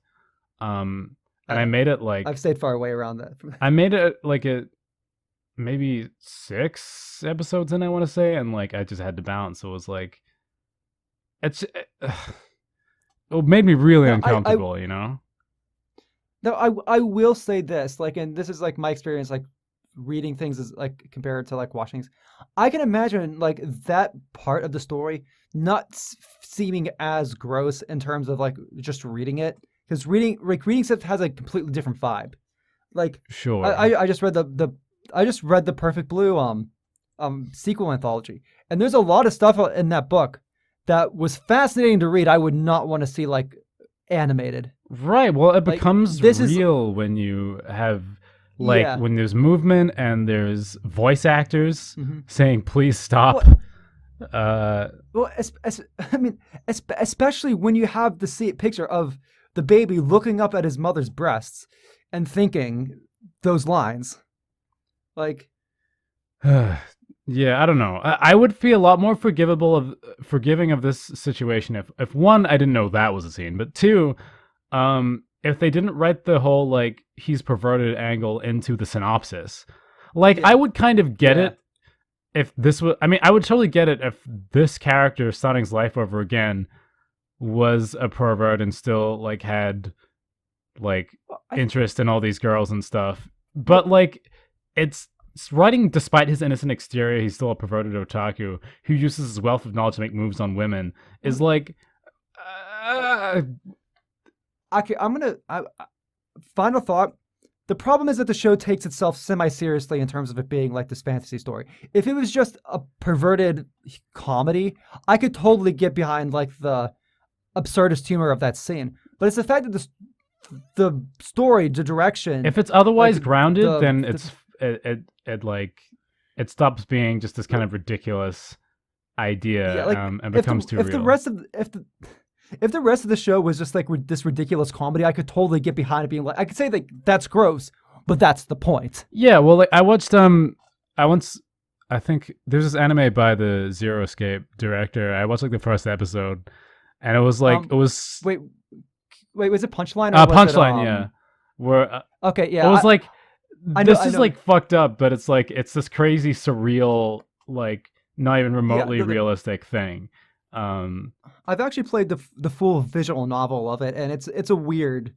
and I made it I've like stayed far away around that. I made it like a maybe 6 episodes in. I want to say, and like I just had to bounce. So it was like it's it made me really No, uncomfortable. You know? I will say this, like, and this is like my experience, like reading things is like compared to like watching things. I can imagine like that part of the story not seeming as gross in terms of like just reading it, because reading stuff has a completely different vibe. Like Sure. I just read I just read the Perfect Blue sequel anthology, and there's a lot of stuff in that book that was fascinating to read. I would not want to see like animated. Right. Well, it Like becomes this is real when you have like yeah. when there's movement and there's voice actors Mm-hmm. saying please stop. Well, Uh well, I mean, especially when you have the picture of the baby looking up at his mother's breasts and thinking those lines, like, yeah, I don't know. I would feel a lot more forgiving of this situation if one, I didn't know that was a scene, but two, if they didn't write the whole like he's perverted angle into the synopsis. Like yeah, I would kind of get yeah, it if this was, I mean, I would totally get it if this character starting his life over again was a pervert and still like had like well, interest in all these girls and stuff. But like it's writing despite his innocent exterior, he's still a perverted otaku who uses his wealth of knowledge to make moves on women is like uh, I'm gonna final thought. The problem is that the show takes itself semi-seriously in terms of it being like this fantasy story. If it was just a perverted comedy, I could totally get behind like the absurdist humor of that scene. But it's the fact that the story, the direction, if it's otherwise like grounded, the, then the it like it stops being just this kind of ridiculous yeah, idea like and becomes too if the real. rest of if the rest of the show was just like this ridiculous comedy, I could totally get behind it being like, I could say like that's gross, but that's the point. Yeah, well, like I watched I once I think there's this anime by the Zero Escape director. I watched like the first episode, and it was like it was Wait, was it Punchline or was it Punchline, yeah, where Okay, it was yeah, like this I is know. like fucked up, but it's like it's this crazy surreal, like not even Yeah, remotely realistic thing. I've actually played the full visual novel of it, and it's a weird,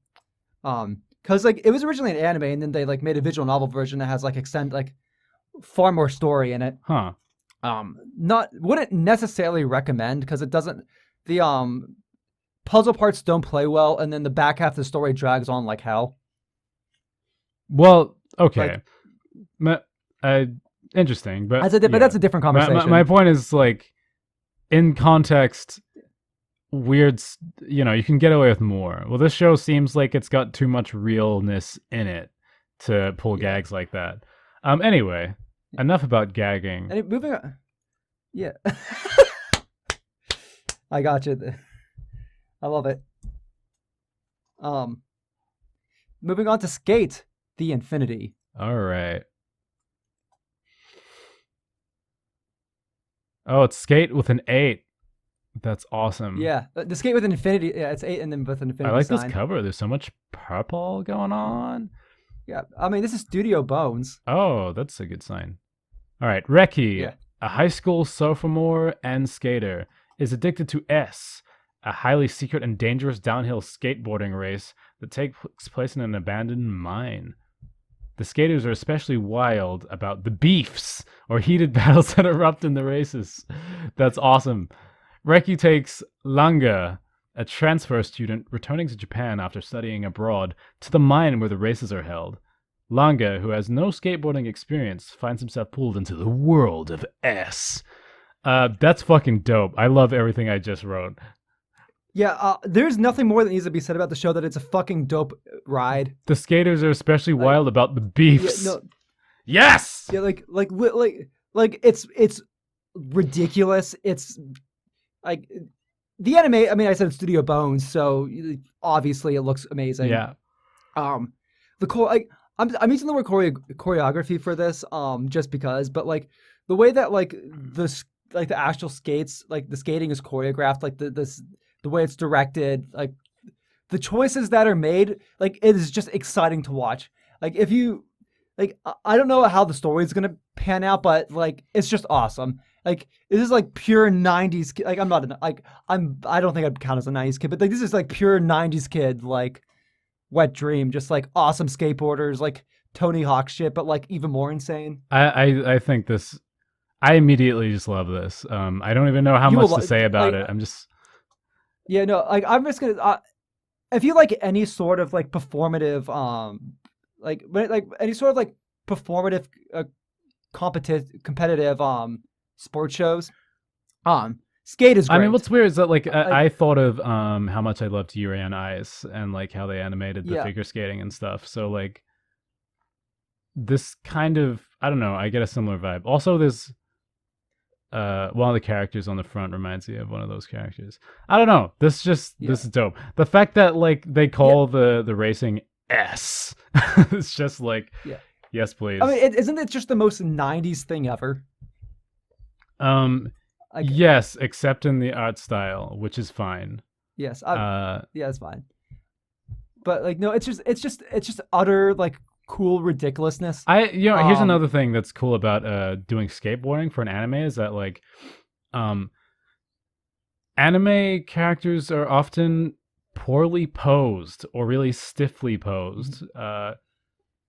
because like it was originally an anime, and then they like made a visual novel version that has like like far more story in it. Huh. Not wouldn't necessarily recommend because it doesn't the puzzle parts don't play well, and then the back half of the story drags on like hell. Well, okay. Like Interesting, but but yeah. that's a different conversation. My point is like in context, weird. You know, you can get away with more. Well, this show seems like it's got too much realness in it to pull gags like that. Anyway, enough about gagging. And moving on. Yeah. I got you. I love it. Um, moving on to Skate the Infinity. All right. Oh, it's Skate with an 8. That's awesome. Yeah, the Skate with an Infinity. Yeah, it's 8 and then with an I Infinity like this sign. cover. There's so much purple going on. Yeah, I mean this is Studio Bones. Oh, that's a good sign. All right, Reki, Yeah, a high school sophomore and skater, is addicted to S, a highly secret and dangerous downhill skateboarding race that takes place in an abandoned mine. The skaters are especially wild about the beefs or heated battles that erupt in the races. That's awesome. Reki takes Langa, a transfer student returning to Japan after studying abroad, to the mine where the races are held. Langa, who has no skateboarding experience, finds himself pulled into the world of S. That's fucking dope. I love everything I just wrote. yeah. There's nothing more that needs to be said about the show. That it's a fucking dope ride. The skaters are especially Like, wild about the yeah, beefs. no, Yes! yeah, like it's ridiculous. It's like the anime. I mean, I said Studio Bones, so obviously it looks amazing. Yeah. The core. I'm using the word choreography for this, just because, but like the way that like the actual skates, like the skating is choreographed, like the way it's directed, like the choices that are made, like it is just exciting to watch. Like if you like, I don't know how the story is gonna pan out, but like it's just awesome. Like this is like pure '90s. Like I'm not like I don't think I'd count as a '90s kid, but like this is like pure '90s kid. Like wet dream, just like awesome skateboarders, like Tony Hawk shit, but like even more insane. I think this. I immediately just love this. I don't even know how You will much to say about like, it. I'm just. yeah, no, like I'm just gonna. If you like any sort of like performative, like any sort of like performative, competitive, sports shows, Skate is great. I mean, what's weird is that like Like, I thought of how much I loved Yuri on Ice and like how they animated the yeah, figure skating and stuff. So like this kind of, I don't know, I get a similar vibe. Also, there's one of the characters on the front reminds me of one of those characters. I don't know. This yeah, is dope. The fact that like they yeah, call the racing S, it's just like yeah. yes, please. I mean, isn't it just the most '90s thing ever? Like, Yes, except in the art style, which is fine. yes, Uh, yeah, it's fine. But like, no, it's just utter like cool ridiculousness. here's Um, another thing that's cool about doing skateboarding for an anime is that like um anime characters are often poorly posed or really stiffly posed.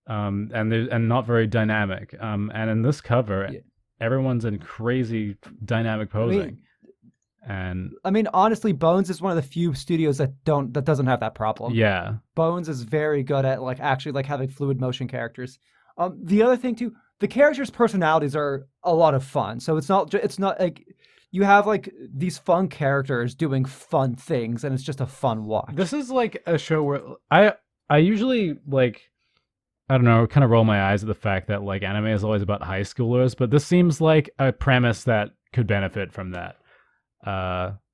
And not very dynamic. And in this cover, yeah. everyone's in crazy dynamic I posing. mean, And honestly, Bones is one of the few studios that doesn't have that problem. yeah, Bones is very good at like actually like having fluid motion characters. The other thing too, the characters' personalities are a lot of fun. So it's not like you have like these fun characters doing fun things, and it's just a fun watch. this is like a show where I usually like I don't know, kind of roll my eyes at the fact that like anime is always about high schoolers, but this seems like a premise that could benefit from that.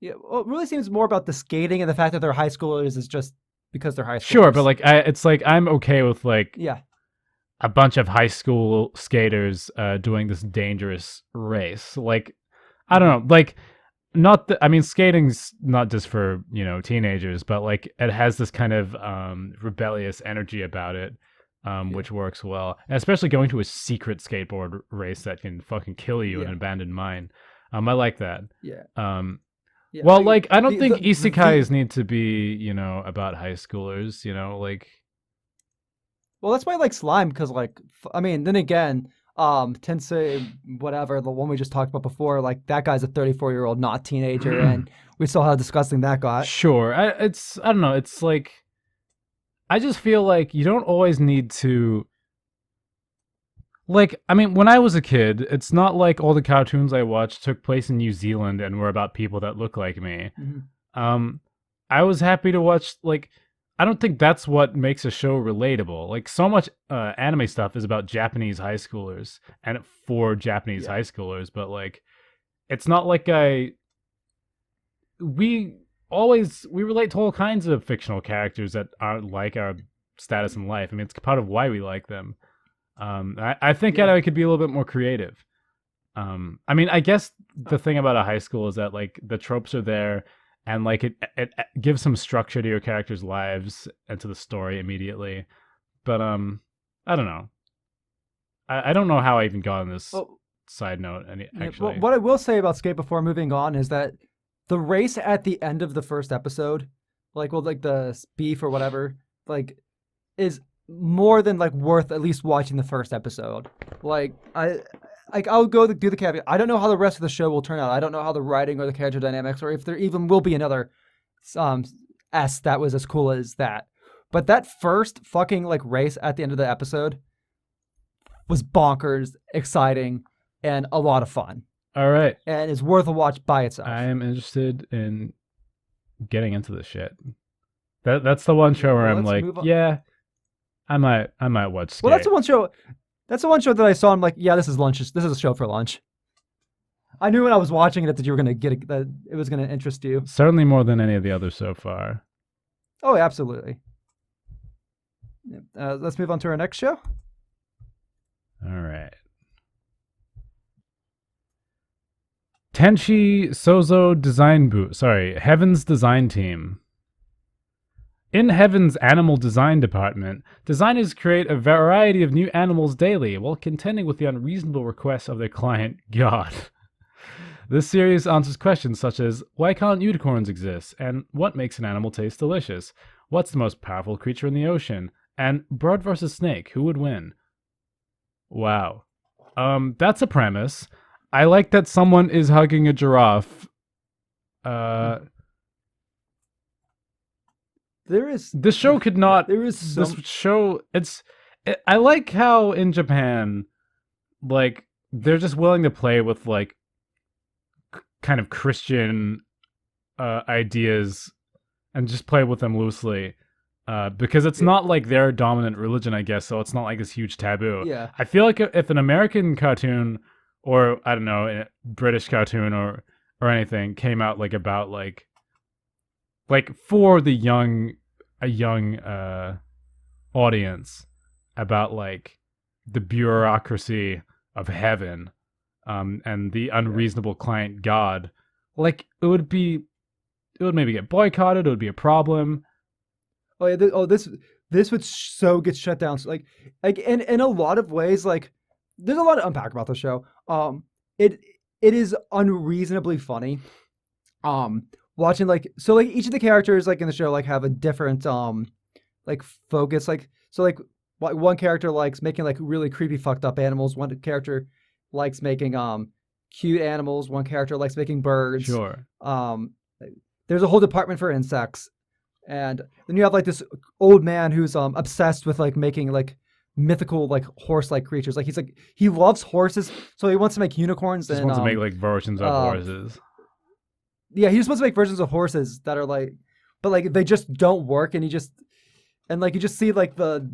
Yeah, well, it really seems more about the skating, and the fact that they're high schoolers is just because they're high Sure, but schoolers. like it's like I'm okay with like Yeah, a bunch of high school skaters doing this dangerous race. Like I don't know, like not I mean skating's not just for, teenagers, but like it has this kind of rebellious energy about it. yeah, Which works well, and especially going to a secret skateboard race that can fucking kill you in yeah, an abandoned mine. I like that. yeah, Um, yeah. well, like I don't think The isekais need to be, about high schoolers. Like well, that's why I like slime because like I mean, then again, Tensei, whatever, the one we just talked about before, like that guy's a 34-year-old not teenager, and we saw how disgusting that got. sure, I don't know. It's like I just feel like you don't always need to. Like, I mean, when I was a kid, it's not like all the cartoons I watched took place in New Zealand and were about people that look like me. Mhm. Um, I was happy to watch, like, I don't think that's what makes a show relatable. Like, so much anime stuff is about Japanese high schoolers and for Japanese Yeah, high schoolers, but, like, it's not like I we relate to all kinds of fictional characters that aren't like our status in life. I mean, it's part of why we like them. I think Yeah. I could be a little bit more creative. I mean, I guess the thing about a high school is that like the tropes are there, and like it gives some structure to your characters' lives and to the story immediately. But I don't know. I don't know how I even got on this Well, side note. Any yeah, well, actually, what I will say about Skate before moving on is that the race at the end of the first episode, like the beef or whatever, like is more than like worth at least watching the first episode. Like I'll go do the caveat. I don't know how the rest of the show will turn out. I don't know how the writing or the character dynamics, or if there even will be another um S that was as cool as that. But that first fucking like race at the end of the episode was bonkers, exciting, and a lot of fun, all right. and is worth a watch by I itself. am interested in getting into this shit. That's the one Yeah, show where well, I'm let's like, move on. yeah, I might watch Well, that's Skate. the one show. That's the one show that I saw. I'm like, yeah, this is lunch. This is a show for lunch. I knew when I was watching it that you were gonna get it, that it was gonna interest you. Certainly more than any of the others so far. Oh, absolutely. Yeah. Let's move on to our next show. All right. Tenchi Sozo Design Boot. Sorry, Heaven's Design Team. In Heaven's animal design department, designers create a variety of new animals daily while contending with the unreasonable requests of their client, God. This series answers questions such as why can't unicorns exist, and what makes an animal taste delicious, what's the most powerful creature in the ocean, and bird versus snake, who would win? Wow. That's a premise. I like that someone is hugging a giraffe. Uh, There is this show could not. there is This some show, I like how in Japan, like they're just willing to play with like kind of Christian ideas and just play with them loosely. Because it's not like their dominant religion, I guess, so it's not like this huge taboo. yeah. I feel like if an American cartoon, or I don't know, a British cartoon or anything came out like about for the young audience about like the bureaucracy of heaven, and the Yeah. unreasonable client God, like it would maybe get boycotted. It would be a problem. Oh yeah. This would so get shut down. So, like in a lot of ways, like there's a lot to unpack about the show. It it is unreasonably funny. Um, watching like so like each of the characters like in the show like have a different like focus. Like so like one character likes making like really creepy fucked up animals. One character likes making cute animals. One character likes making birds. Sure. Um, there's a whole department for insects. And then you have like this old man who's obsessed with like making like mythical like horse-like creatures. Like he loves horses, so he wants to make unicorns Just and wants to make like versions of uh horses. yeah, he just wants to make versions of horses that are like, but like they just don't work, and you just see like the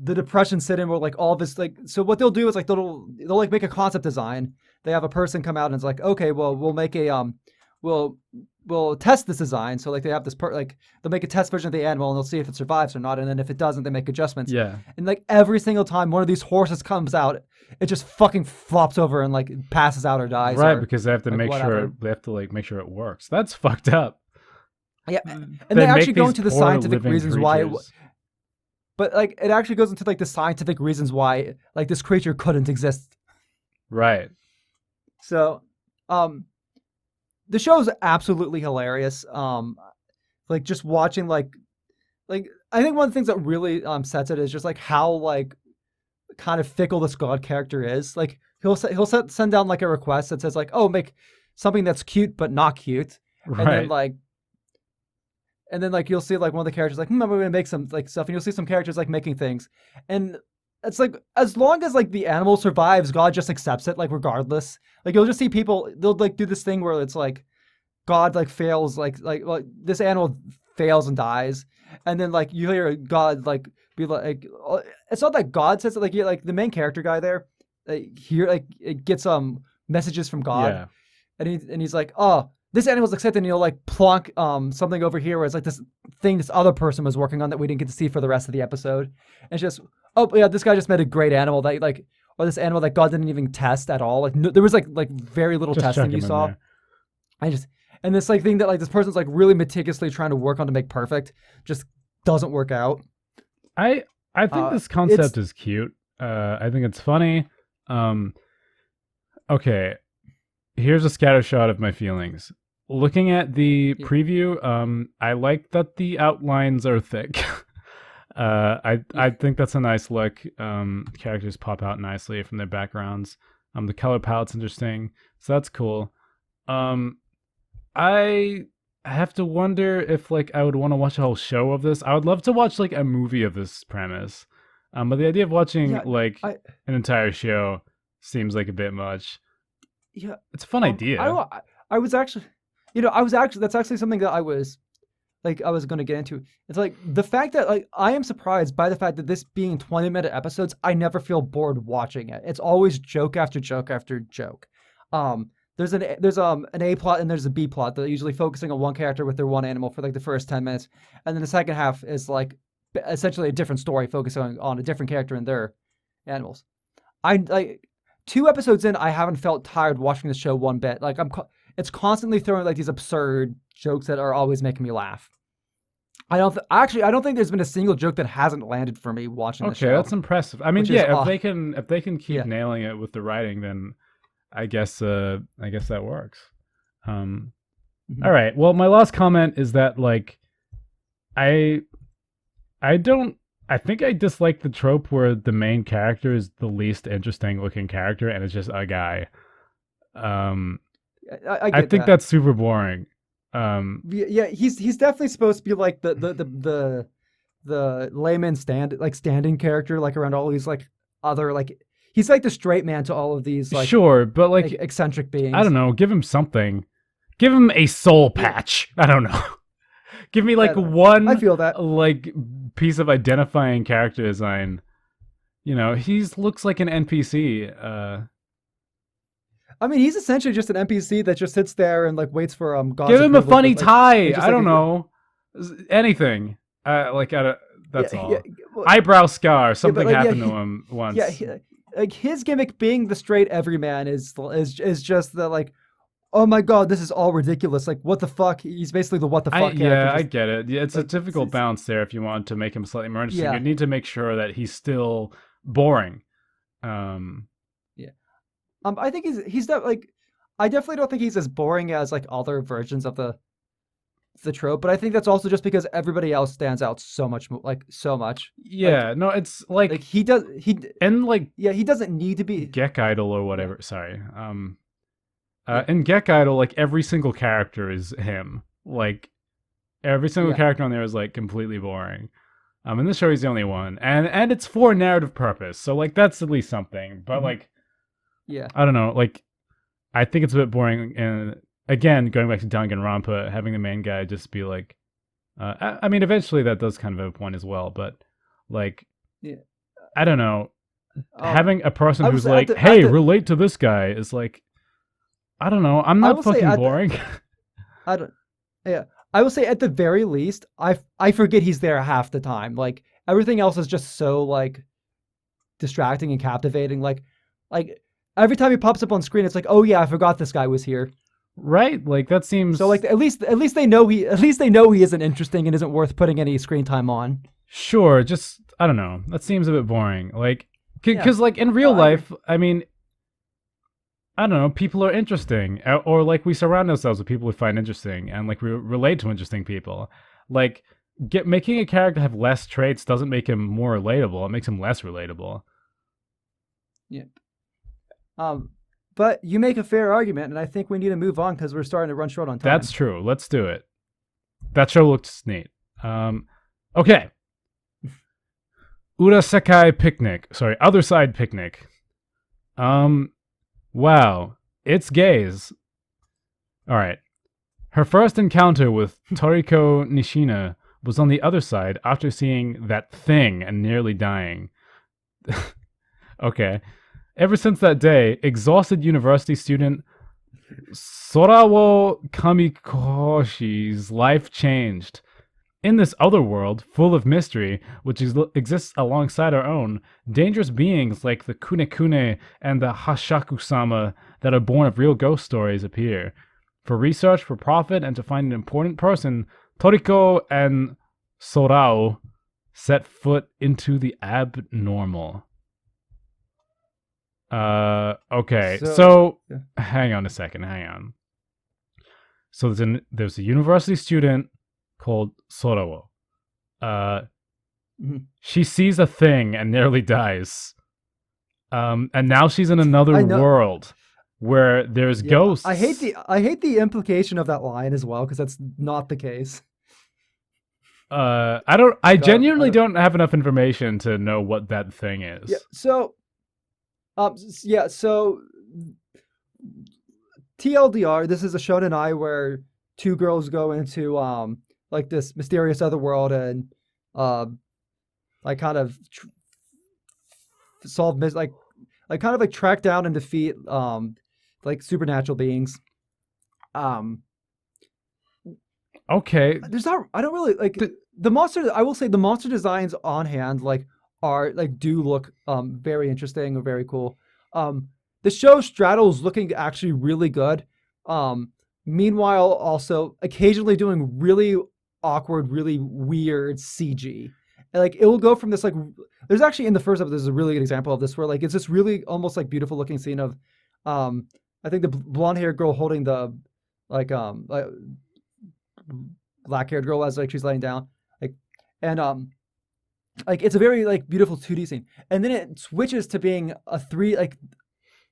depression sit in where like all this like so what they'll do is like they'll like make a concept design. They have a person come out and it's like, okay, well we'll make a we'll we'll test this design. So like they have this like they'll make a test version of the animal and they'll see if it survives or not, and then if it doesn't, they make adjustments. Yeah. And like every single time one of these horses comes out, it just fucking flops over and like passes out or dies. Right, or, because they have to like, make whatever. sure they have to like make sure it works. That's fucked up. Yeah, and They they make actually go these into the poor scientific living reasons why creatures. but like it actually goes into like the scientific reasons why like this creature couldn't exist. Right. So, the show is absolutely hilarious. Like just watching like I think one of the things that really sets it is just like how like kind of fickle this god character is. Like send down like a request that says like, oh, make something that's cute but not cute, and then Right. like you'll see like one of the characters like, I'm gonna make some like stuff, and you'll see some characters like making things, and it's like as long as like the animal survives, God just accepts it like regardless. Like you'll just see people they'll like do this thing where it's like God like fails like this animal fails and dies, and then like you hear God like be like it's not that God says it like the main character guy there here like it gets messages from God, Yeah. and he's like, oh, this animal's accepted, and you'll like plonk something over here where it's like this thing this other person was working on that we didn't get to see for the rest of the episode. And it's just, oh yeah, this guy just made a great animal that like, or this animal that God didn't even test at all. Like no, there was like very little Just testing chuck you him in saw. there. And this like thing that like this person's like really meticulously trying to work on to make perfect just doesn't work out. I think this concept is cute. I think it's funny. Okay, here's a scatter shot of my feelings. Looking at the preview, I like that the outlines are thick. I think that's a nice look. Characters pop out nicely from their backgrounds. The color palette's interesting, so that's cool. I have to wonder if like I would want to watch a whole show of this. I would love to watch like a movie of this premise. But the idea of watching an entire show seems like a bit much. Yeah, it's a fun idea. I was actually, that's actually something that I was going to get into. It's like the fact that like I am surprised by the fact that this being 20-minute episodes, I never feel bored watching it. It's always joke after joke after joke. There's an A plot and there's a B plot. They're usually focusing on one character with their one animal for like the first 10 minutes, and then the second half is like essentially a different story focusing on a different character and their animals. I like 2 episodes in, I haven't felt tired watching the show one bit. Like it's constantly throwing like these absurd jokes that are always making me laugh. I don't think there's been a single joke that hasn't landed for me watching the show. Okay, that's impressive. I mean, yeah, if they can keep nailing it with the writing, then I guess that works. All right. Well, my last comment is that like I think I dislike the trope where the main character is the least interesting looking character and it's just a guy. I think that's super boring. Yeah, he's definitely supposed to be like the layman standing character like around all these like other like he's like the straight man to all of these like sure, but like eccentric beings. I don't know, give him something. Give him a soul patch. I don't know. Give me like one I feel that like piece of identifying character design. You know, looks like an NPC. I mean, he's essentially just an NPC that just sits there and like waits for God's give him a funny like, tie. I don't know. Anything. That's all. Yeah, well, eyebrow scar. Something happened to him once. Yeah, like his gimmick being the straight everyman is just the like, oh my God, this is all ridiculous. Like, what the fuck? He's basically the what the fuck character. Yeah, I get it. Yeah, it's a difficult balance there. If you want to make him slightly more interesting, you need to make sure that he's still boring. I think he's not like, I definitely don't think he's as boring as like other versions of the trope, but I think that's also just because everybody else stands out so much. Yeah, no, it's like he doesn't need to be Gekidol or whatever. Sorry. In Gekidol, like every single character is him. Like every single character on there is like completely boring. In this show, he's the only one, and it's for narrative purpose. So like that's at least something. But like, I don't know. Like, I think it's a bit boring. And again, going back to Danganronpa, having the main guy just be like, I mean, eventually that does kind of have a point as well. But like, I don't know, having a person who's like, hey, relate to this guy is like, I don't know. I'm not fucking boring. I will say at the very least, I forget he's there half the time. Like everything else is just so like distracting and captivating. Like every time he pops up on screen, it's like, oh yeah, I forgot this guy was here. Right? Like that seems so. Like at least they know he isn't interesting and isn't worth putting any screen time on. Sure, just I don't know. That seems a bit boring. Like because like in real life, I mean. I don't know, people are interesting, or like we surround ourselves with people we find interesting and like we relate to interesting people. Like making a character have less traits doesn't make him more relatable, it makes him less relatable. Yeah. But you make a fair argument, and I think we need to move on because we're starting to run short on time. That's true. Let's do it. That show looks neat. Okay. Otherside Picnic. Wow, it's gays. All right. Her first encounter with Toriko Nishina was on the other side after seeing that thing and nearly dying. Okay. Ever since that day, exhausted university student Sorawo Kamikoshi's life changed. In this other world, full of mystery, which exists alongside our own, dangerous beings like the Kunekune and the Hashaku-sama that are born of real ghost stories appear. For research, for profit, and to find an important person, Toriko and Sorao set foot into the abnormal. Okay. So yeah. hang on a second. Hang on. So there's a university student called Sorao. She sees a thing and nearly dies. And now she's in another world where there's ghosts. I hate the implication of that line as well, because that's not the case. I genuinely don't have enough information to know what that thing is. Yeah. So TLDR, this is a shonen ai where two girls go into like this mysterious other world and like kind of solve like kind of like track down and defeat like supernatural beings. Okay. There's not. I don't really like the monster. I will say the monster designs on hand are do look very interesting or very cool. The show straddles looking actually really good. Meanwhile, also occasionally doing really awkward, really weird CG. And, like, it will go from this like. There's actually in the first episode, there's a really good example of this where like it's this really almost like beautiful looking scene of, I think the blonde haired girl holding the like black haired girl as like she's laying down and like it's a very like beautiful 2D scene, and then it switches to being a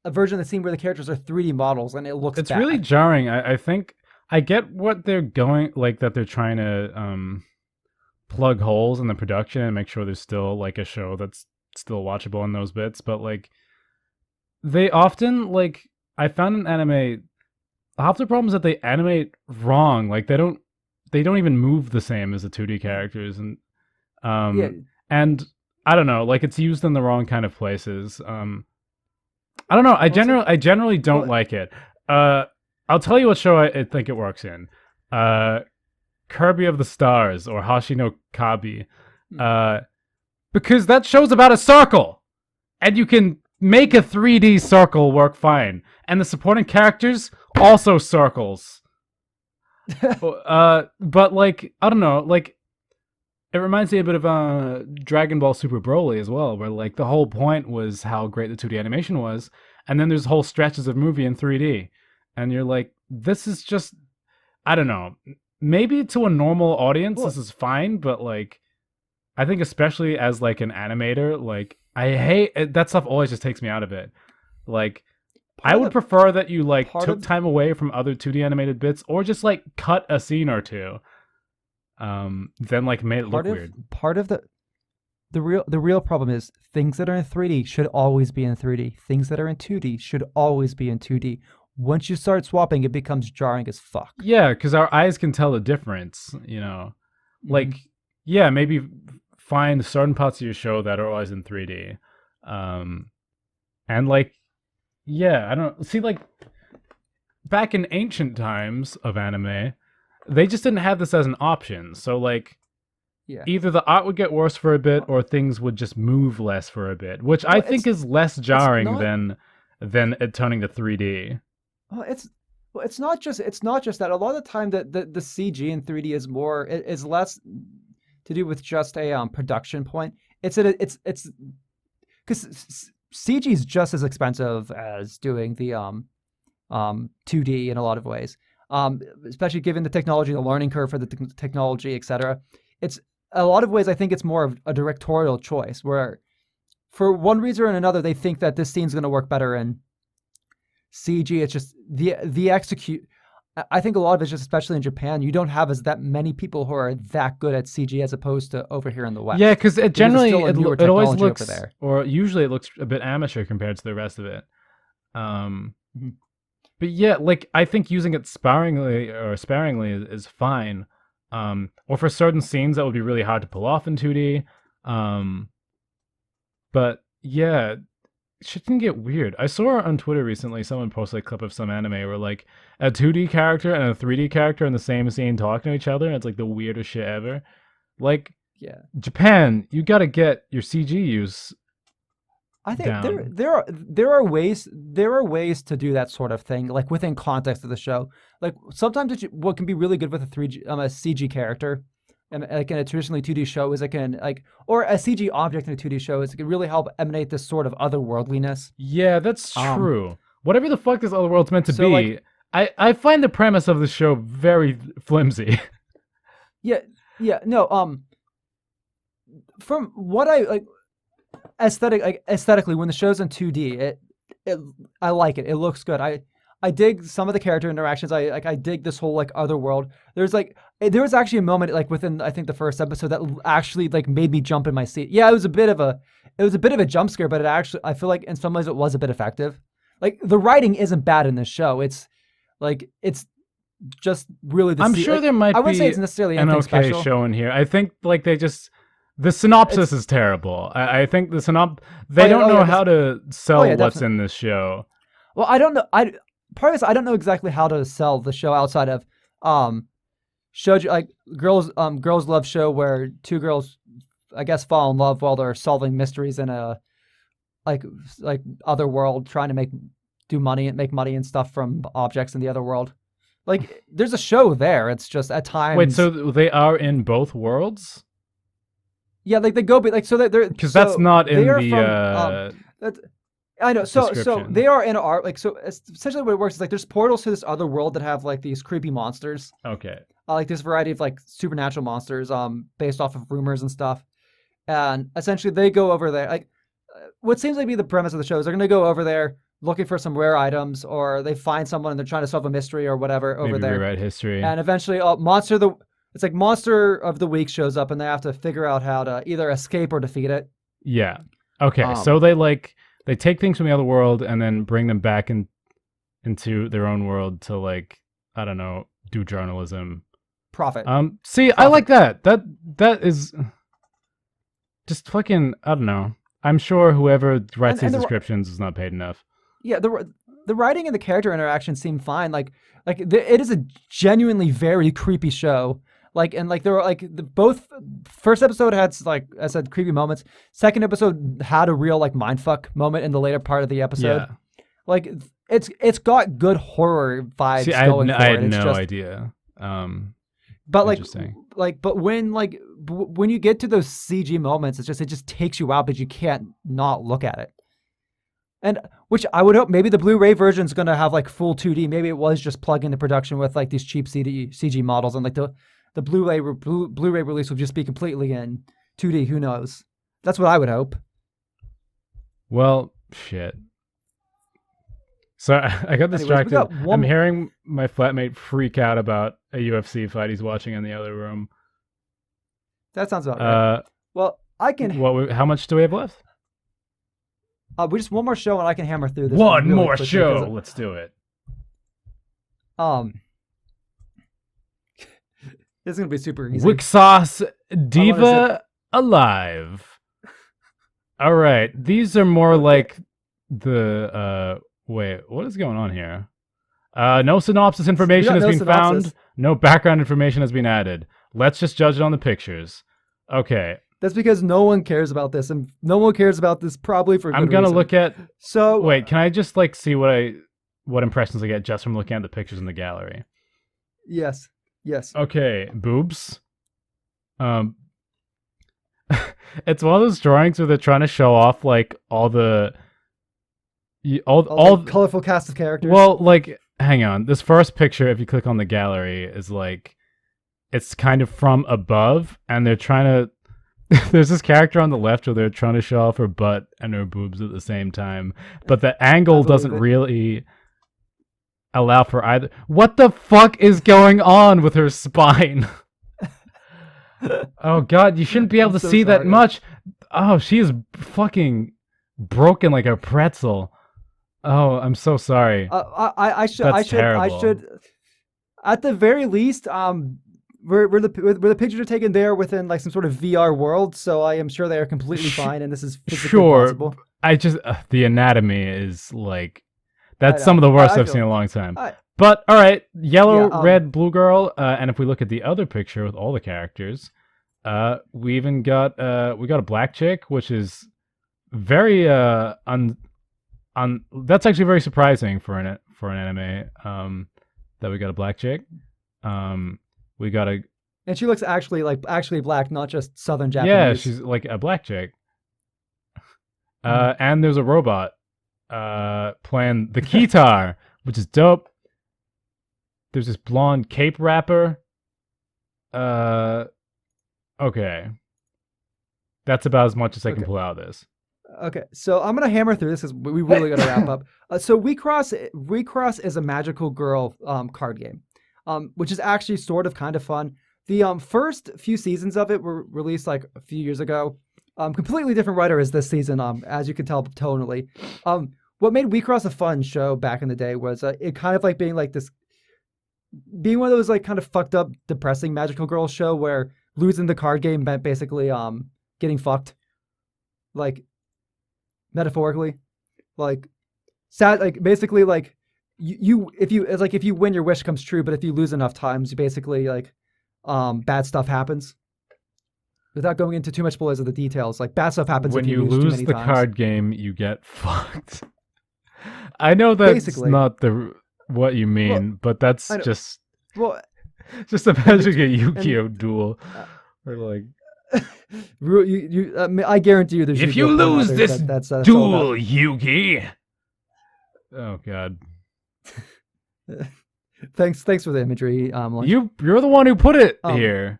version of the scene where the characters are 3D models, and it looks it's bad. really jarring. I think I get what they're going like, that they're trying to plug holes in the production and make sure there's still like a show that's still watchable in those bits, but like they often like I found in anime half the problem is that they animate wrong. Like they don't even move the same as the 2D characters, and and I don't know, like it's used in the wrong kind of places. I don't know. I generally don't like it. I'll tell you what show I think it works in. Kirby of the Stars, or Hashi no Kabi. Because that show's about a circle, and you can make a 3D circle work fine, and the supporting characters also circles. But like I don't know, like it reminds me a bit of Dragon Ball Super Broly as well, where like the whole point was how great the 2D animation was, and then there's whole stretches of movie in 3D, and you're like, this is just, I don't know, maybe to a normal audience this is fine, but like I think especially as like an animator, like I hate that stuff. Always just takes me out of it. Like I would prefer that you like took time away from other 2D animated bits, or just like cut a scene or two, then like made it look weird. Part of the real problem is things that are in 3D should always be in 3D. Things that are in 2D should always be in 2D. Once you start swapping, it becomes jarring as fuck. Yeah, because our eyes can tell the difference, you know. Like, yeah, maybe find certain parts of your show that are always in 3D. And like, yeah, I don't see, like back in ancient times of anime, they just didn't have this as an option. So like, either the art would get worse for a bit, or things would just move less for a bit, which I think is less jarring than it turning to 3D. It's not just that. A lot of the time the CG in 3D is less to do with just a production point. It's because CG is just as expensive as doing the 2D in a lot of ways. Especially given the technology, the learning curve for the technology, etc. It's a lot of ways. I think it's more of a directorial choice where, for one reason or another, they think that this scene's going to work better in CG. It's just the execute. I think a lot of it's just, especially in Japan, you don't have that many people who are that good at CG as opposed to over here in the West. Yeah, because it generally it always looks, or usually it looks a bit amateur compared to the rest of it. But yeah, like I think using it sparingly is fine. Or for certain scenes that would be really hard to pull off in 2D. But yeah, shit can get weird. I saw on Twitter recently someone posted a clip of some anime where like a 2D character and a 3D character in the same scene talking to each other, and it's like the weirdest shit ever. Like Yeah. Japan, you gotta get your CG use I think there down. there are ways to do that sort of thing, like within context of the show. Like sometimes what can be really good with a CG character, and like in a traditionally 2D show is it can like or a CG object in a 2D show is it can really help emanate this sort of otherworldliness. Yeah, that's Um, true. Whatever the fuck this other world's meant to so like be, I find the premise of the show very flimsy. yeah, yeah, no, from what I like aesthetically when the show's in 2D, it I like it. It looks good. I dig some of the character interactions. I dig this whole like other world. There was actually a moment like within I think the first episode that actually like made me jump in my seat. Yeah, it was a bit of a jump scare, but it actually I feel like in some ways it was a bit effective. Like the writing isn't bad in this show. It's just really I'm sure there might I wouldn't say be it's necessarily an anything okay special. show in here. I think like they just the It's synopsis is terrible. I think they don't oh know yeah, how to oh sell yeah, what's definitely. in this show. Well, I don't know. I part of this I don't know exactly how to sell the show outside of um showed you like girls love show where two girls I guess fall in love while they're solving mysteries in a like like other world trying to make money and stuff from objects in the other world. Like there's a show there. It's just at Wait, times so they are in both worlds? yeah, like they go but like so that they're Because that's so not they in are the from that's I know. So description. they are in art like so essentially what it works is like there's portals to this other world that have like these creepy monsters. Okay. Like this variety of like supernatural monsters based off of rumors and stuff. And essentially they go over there like what seems to be the premise of the show is they're going to go over there looking for some rare items or they find someone and they're trying to solve a mystery or whatever over Maybe there. rewrite history. And eventually it's like monster of the week shows up and they have to figure out how to either escape or defeat it. Yeah. Okay. Um So they take things from the other world and then bring them back into their own world to like I don't know, do journalism. Profit. See, I like that. That is just fucking I don't know. I'm sure whoever writes these And descriptions is not paid enough. yeah, the writing and the character interaction seem fine. It is a genuinely very creepy show. Like and like there were like both first episode had like I said creepy moments. Second episode had a real like mindfuck moment in the later part of the episode. Yeah. Like it's got good horror vibes See, going for I it. had It's no just idea. but Interesting. but when you get to those CG moments, it just takes you out, but you can't not look at it. And which I would hope maybe the Blu-ray version is gonna have like full 2D. Maybe it was just plug into production with like these cheap CG models, and like the Blu-ray release will just be completely in 2D. Who knows? That's what I would hope. Well, shit. So I got Anyways, we distracted. got I'm one. hearing my flatmate freak out about a UFC fight he's watching in the other room. That sounds about right. Well, I can. How much do we have left? We just one more show, and I can hammer through this One really more quickly show. Let's do it. Um, this is gonna be super easy. WiXoss DivALive. All right, these are more Okay. like the wait, what is going on here? No synopsis information has no been synopsis. found. No background information has been added. Let's just judge it on the pictures. Okay, That's because no one cares about this, and no one cares about this probably for a good I'm gonna reason. look at. So Wait, can I just like see what impressions I get just from looking at the pictures in the gallery? yes. Okay, boobs. It's one of those drawings where they're trying to show off like all the all The colorful cast of characters. well, like hang on. This first picture, if you click on the gallery, is like it's kind of from above, and they're trying to. There's this character on the left where they're trying to show off her butt and her boobs at the same time, but the angle doesn't really allow for either. What the fuck is going on with her spine? Oh god, you shouldn't be able to so see that sorry. much. Oh, she is fucking broken like a pretzel. Oh, I'm so sorry. I should That's I should terrible. at the very least where the pictures are taken there within like some sort of VR world, so I am sure they are completely fine, and this is physically Sure, possible. I just the anatomy is like I that's know. some of the worst I I've feel seen in it. a long time. I But all right, yeah. yellow, red, blue girl, and if we look at the other picture with all the characters, we even got we got a black chick, which is very that's actually very surprising for an anime. That we got a black chick. We got a And she looks actually black, not just Southern yeah, Japanese. she's like a black chick. Mhm. And there's a robot playing the guitar, which is dope. There's this blonde cape rapper. Okay. That's about as much as I can Okay. pull out of this. Okay, so I'm gonna hammer through this because we really gotta wrap up. So WeCross is a magical girl card game, which is actually sort of kind of fun. The first few seasons of it were released like a few years ago. Completely different writer as this season, as you can tell tonally. What made WeCross a fun show back in the day was it kind of like being one of those like kind of fucked up, depressing magical girl show where losing the card game meant basically getting fucked, like metaphorically, like sad, like basically like you if you it's like if you win your wish comes true, but if you lose enough times, you basically like bad stuff happens. Without going into too much spoilers of the details, like bad stuff happens When if you you lose too lose many the times. card game, you get fucked. I know that's Basically, not the what you well, mean, but that's I know. Well, just and imagine it's a and Yu-Gi-Oh duel, uh, or like I guarantee you, there's if Yu-Gi-Oh you porn out lose there this that's all about. duel, Yugi. Oh God. Thanks for the imagery, Lunch. You're the one who put it Um, here.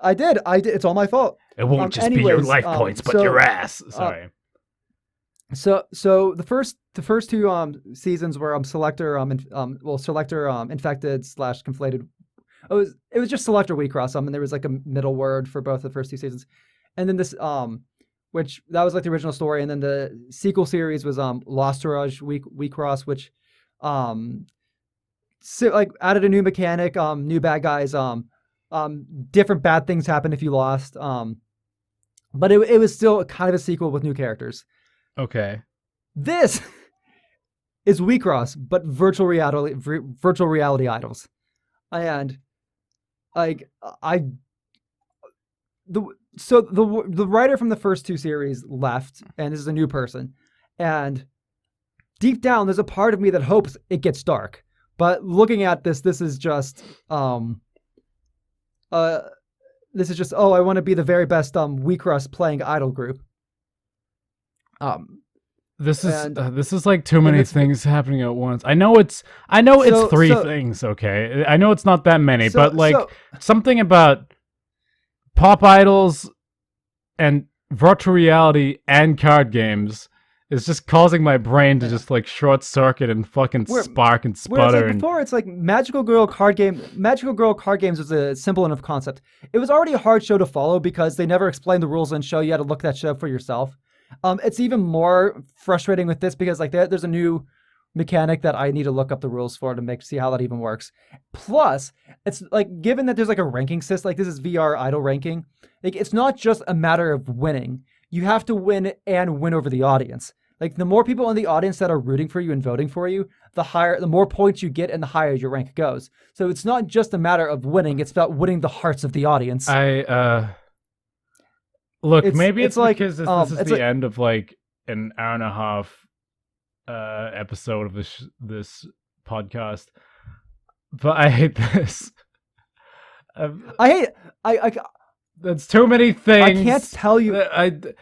I did. It's all my fault. It won't just be your Anyways, life points, but your ass. uh, Sorry. so the first two seasons were selector selector infected slash conflated. It was just selector WeCross and there was like a middle word for both the first two seasons, and then this which that was like the original story, and then the sequel series was Lost Mirage WeCross, which like added a new mechanic, new bad guys, different bad things happen if you lost, but it was still kind of a sequel with new characters. Okay. This is WeCross, but virtual reality idols, and like the writer from the first two series left, and this is a new person, and deep down there's a part of me that hopes it gets dark. But looking at this is just I want to be the very best WeCross playing idol group. This And is like too many it's things happening at once. I know it's three things, okay? I know it's not that many, but like something about pop idols and virtual reality and card games is just causing my brain to just like short circuit and fucking spark and sputter. Like before, it's like Magical Girl card games was a simple enough concept. It was already a hard show to follow because they never explained the rules in the show. You had to look that shit up for yourself. It's even more frustrating with this because like there's a new mechanic that I need to look up the rules for to see how that even works. Plus, it's like given that there's like a ranking system, like this is VR idol ranking, like it's not just a matter of winning. You have to win and win over the audience. Like the more people in the audience that are rooting for you and voting for you, the more points you get and the higher your rank goes. So it's not just a matter of winning, it's about winning the hearts of the audience. Look, maybe it's like, because this is the end of like an hour and a half episode of this podcast. But I hate this. That's too many things. I can't tell you.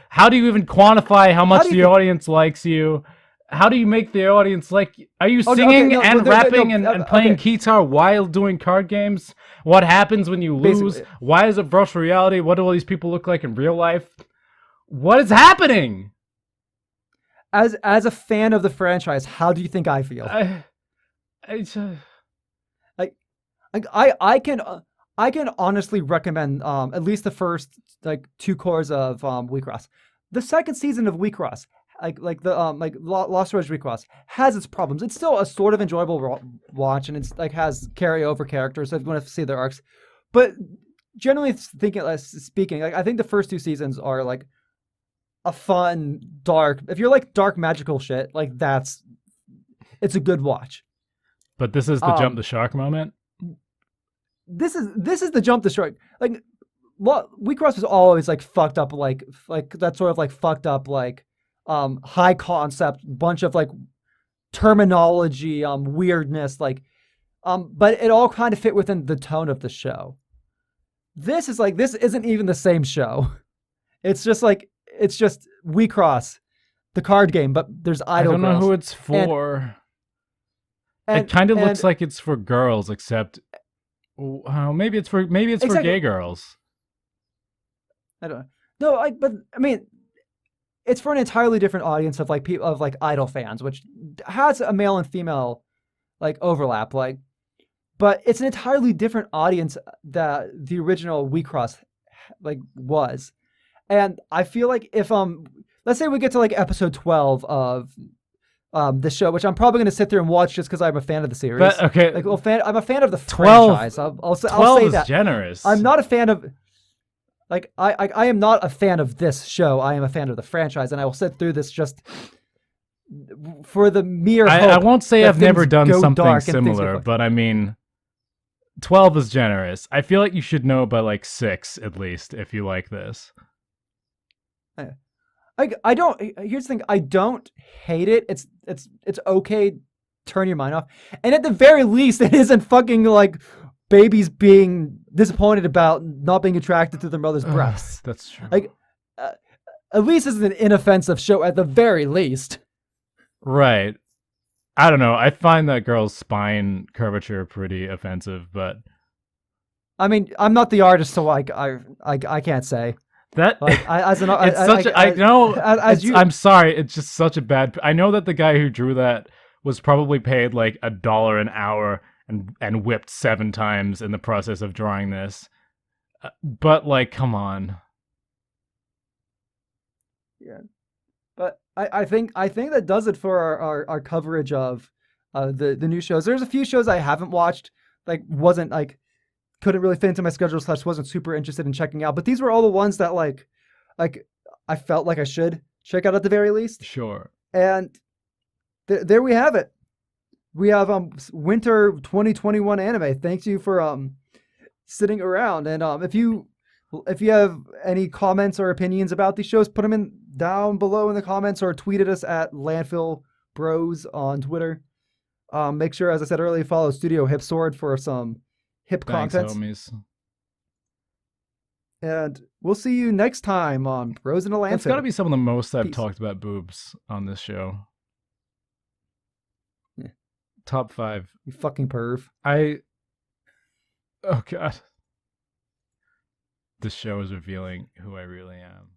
How do you even quantify how much the audience likes you? How do you make the audience like you? Are you singing and rapping and playing guitar while doing card games? What happens when you lose? Basically. Why is it virtual reality? What do all these people look like in real life? What is happening? As a fan of the franchise, how do you think I feel? I can honestly recommend at least the first like two cores of WeCross. The second season of WeCross, like Lost Mirage WeCross, has its problems. It's still a sort of enjoyable watch, and it's like has carryover characters. So if you want to see their arcs, but generally speaking, like I think the first 2 seasons are like a fun, dark. If you're like dark magical shit, like it's a good watch. But this is the jump Um, the shark moment. this is the jump the shark. Like what WeCross was always like fucked up, like that sort of like fucked up, like high concept, bunch of like terminology, weirdness, like but it all kind of fit within the tone of the show. This is like this isn't even the same show. It's just WeCross, the card game, but there's I idol don't know girls. who it's for. And It kind of looks like it's for girls, except maybe it's for Exactly. gay girls. I don't know. No, but I mean, it's for an entirely different audience of like people of like idol fans, which has a male and female like overlap, like, but it's an entirely different audience that the original WeCross like was. And I feel like if let's say we get to like episode 12 of the show, which I'm probably going to sit there and watch just because I'm a fan of the series. But okay, like, well, I'm a fan of the 12, franchise. I'll 12 say is that. generous. I'm not a fan of like I am not a fan of this show. I am a fan of the franchise, and I will sit through this just for the mere hope. I won't say I've never done something similar, similar, but I mean, 12 is generous. I feel like you should know by like 6 at least if you like this. I don't. Here's the thing. I don't hate it. It's okay. Turn your mind off. And at the very least, it isn't fucking like babies being disappointed about not being attracted to their mother's breasts. That's true. Like, at least this is an inoffensive show. At the very least. Right. I don't know. I find that girl's spine curvature pretty offensive, but I mean, I'm not the artist, so like I can't say. That like I'm sorry. It's just such a bad. I know that the guy who drew that was probably paid like $1 an hour and whipped 7 times in the process of drawing this. But like, come on. Yeah, but I think that does it for our coverage of the new shows. There's a few shows I haven't watched, like wasn't like. Couldn't really fit into my schedule, / wasn't super interested in checking out. But these were all the ones that like I felt like I should check out at the very least. Sure. And there we have it. We have winter 2021 anime. Thanks you for sitting around. And if you have any comments or opinions about these shows, put them in down below in the comments or tweet at us at Landfill Bros on Twitter. Make sure, as I said earlier, follow Studio Hip Sword for some hip content. Homies. And we'll see you next time on Bros in a Landfill. That's got to be some of the most I've Peace. talked about boobs on this show. Yeah. Top 5. You fucking perv. Oh god. This show is revealing who I really am.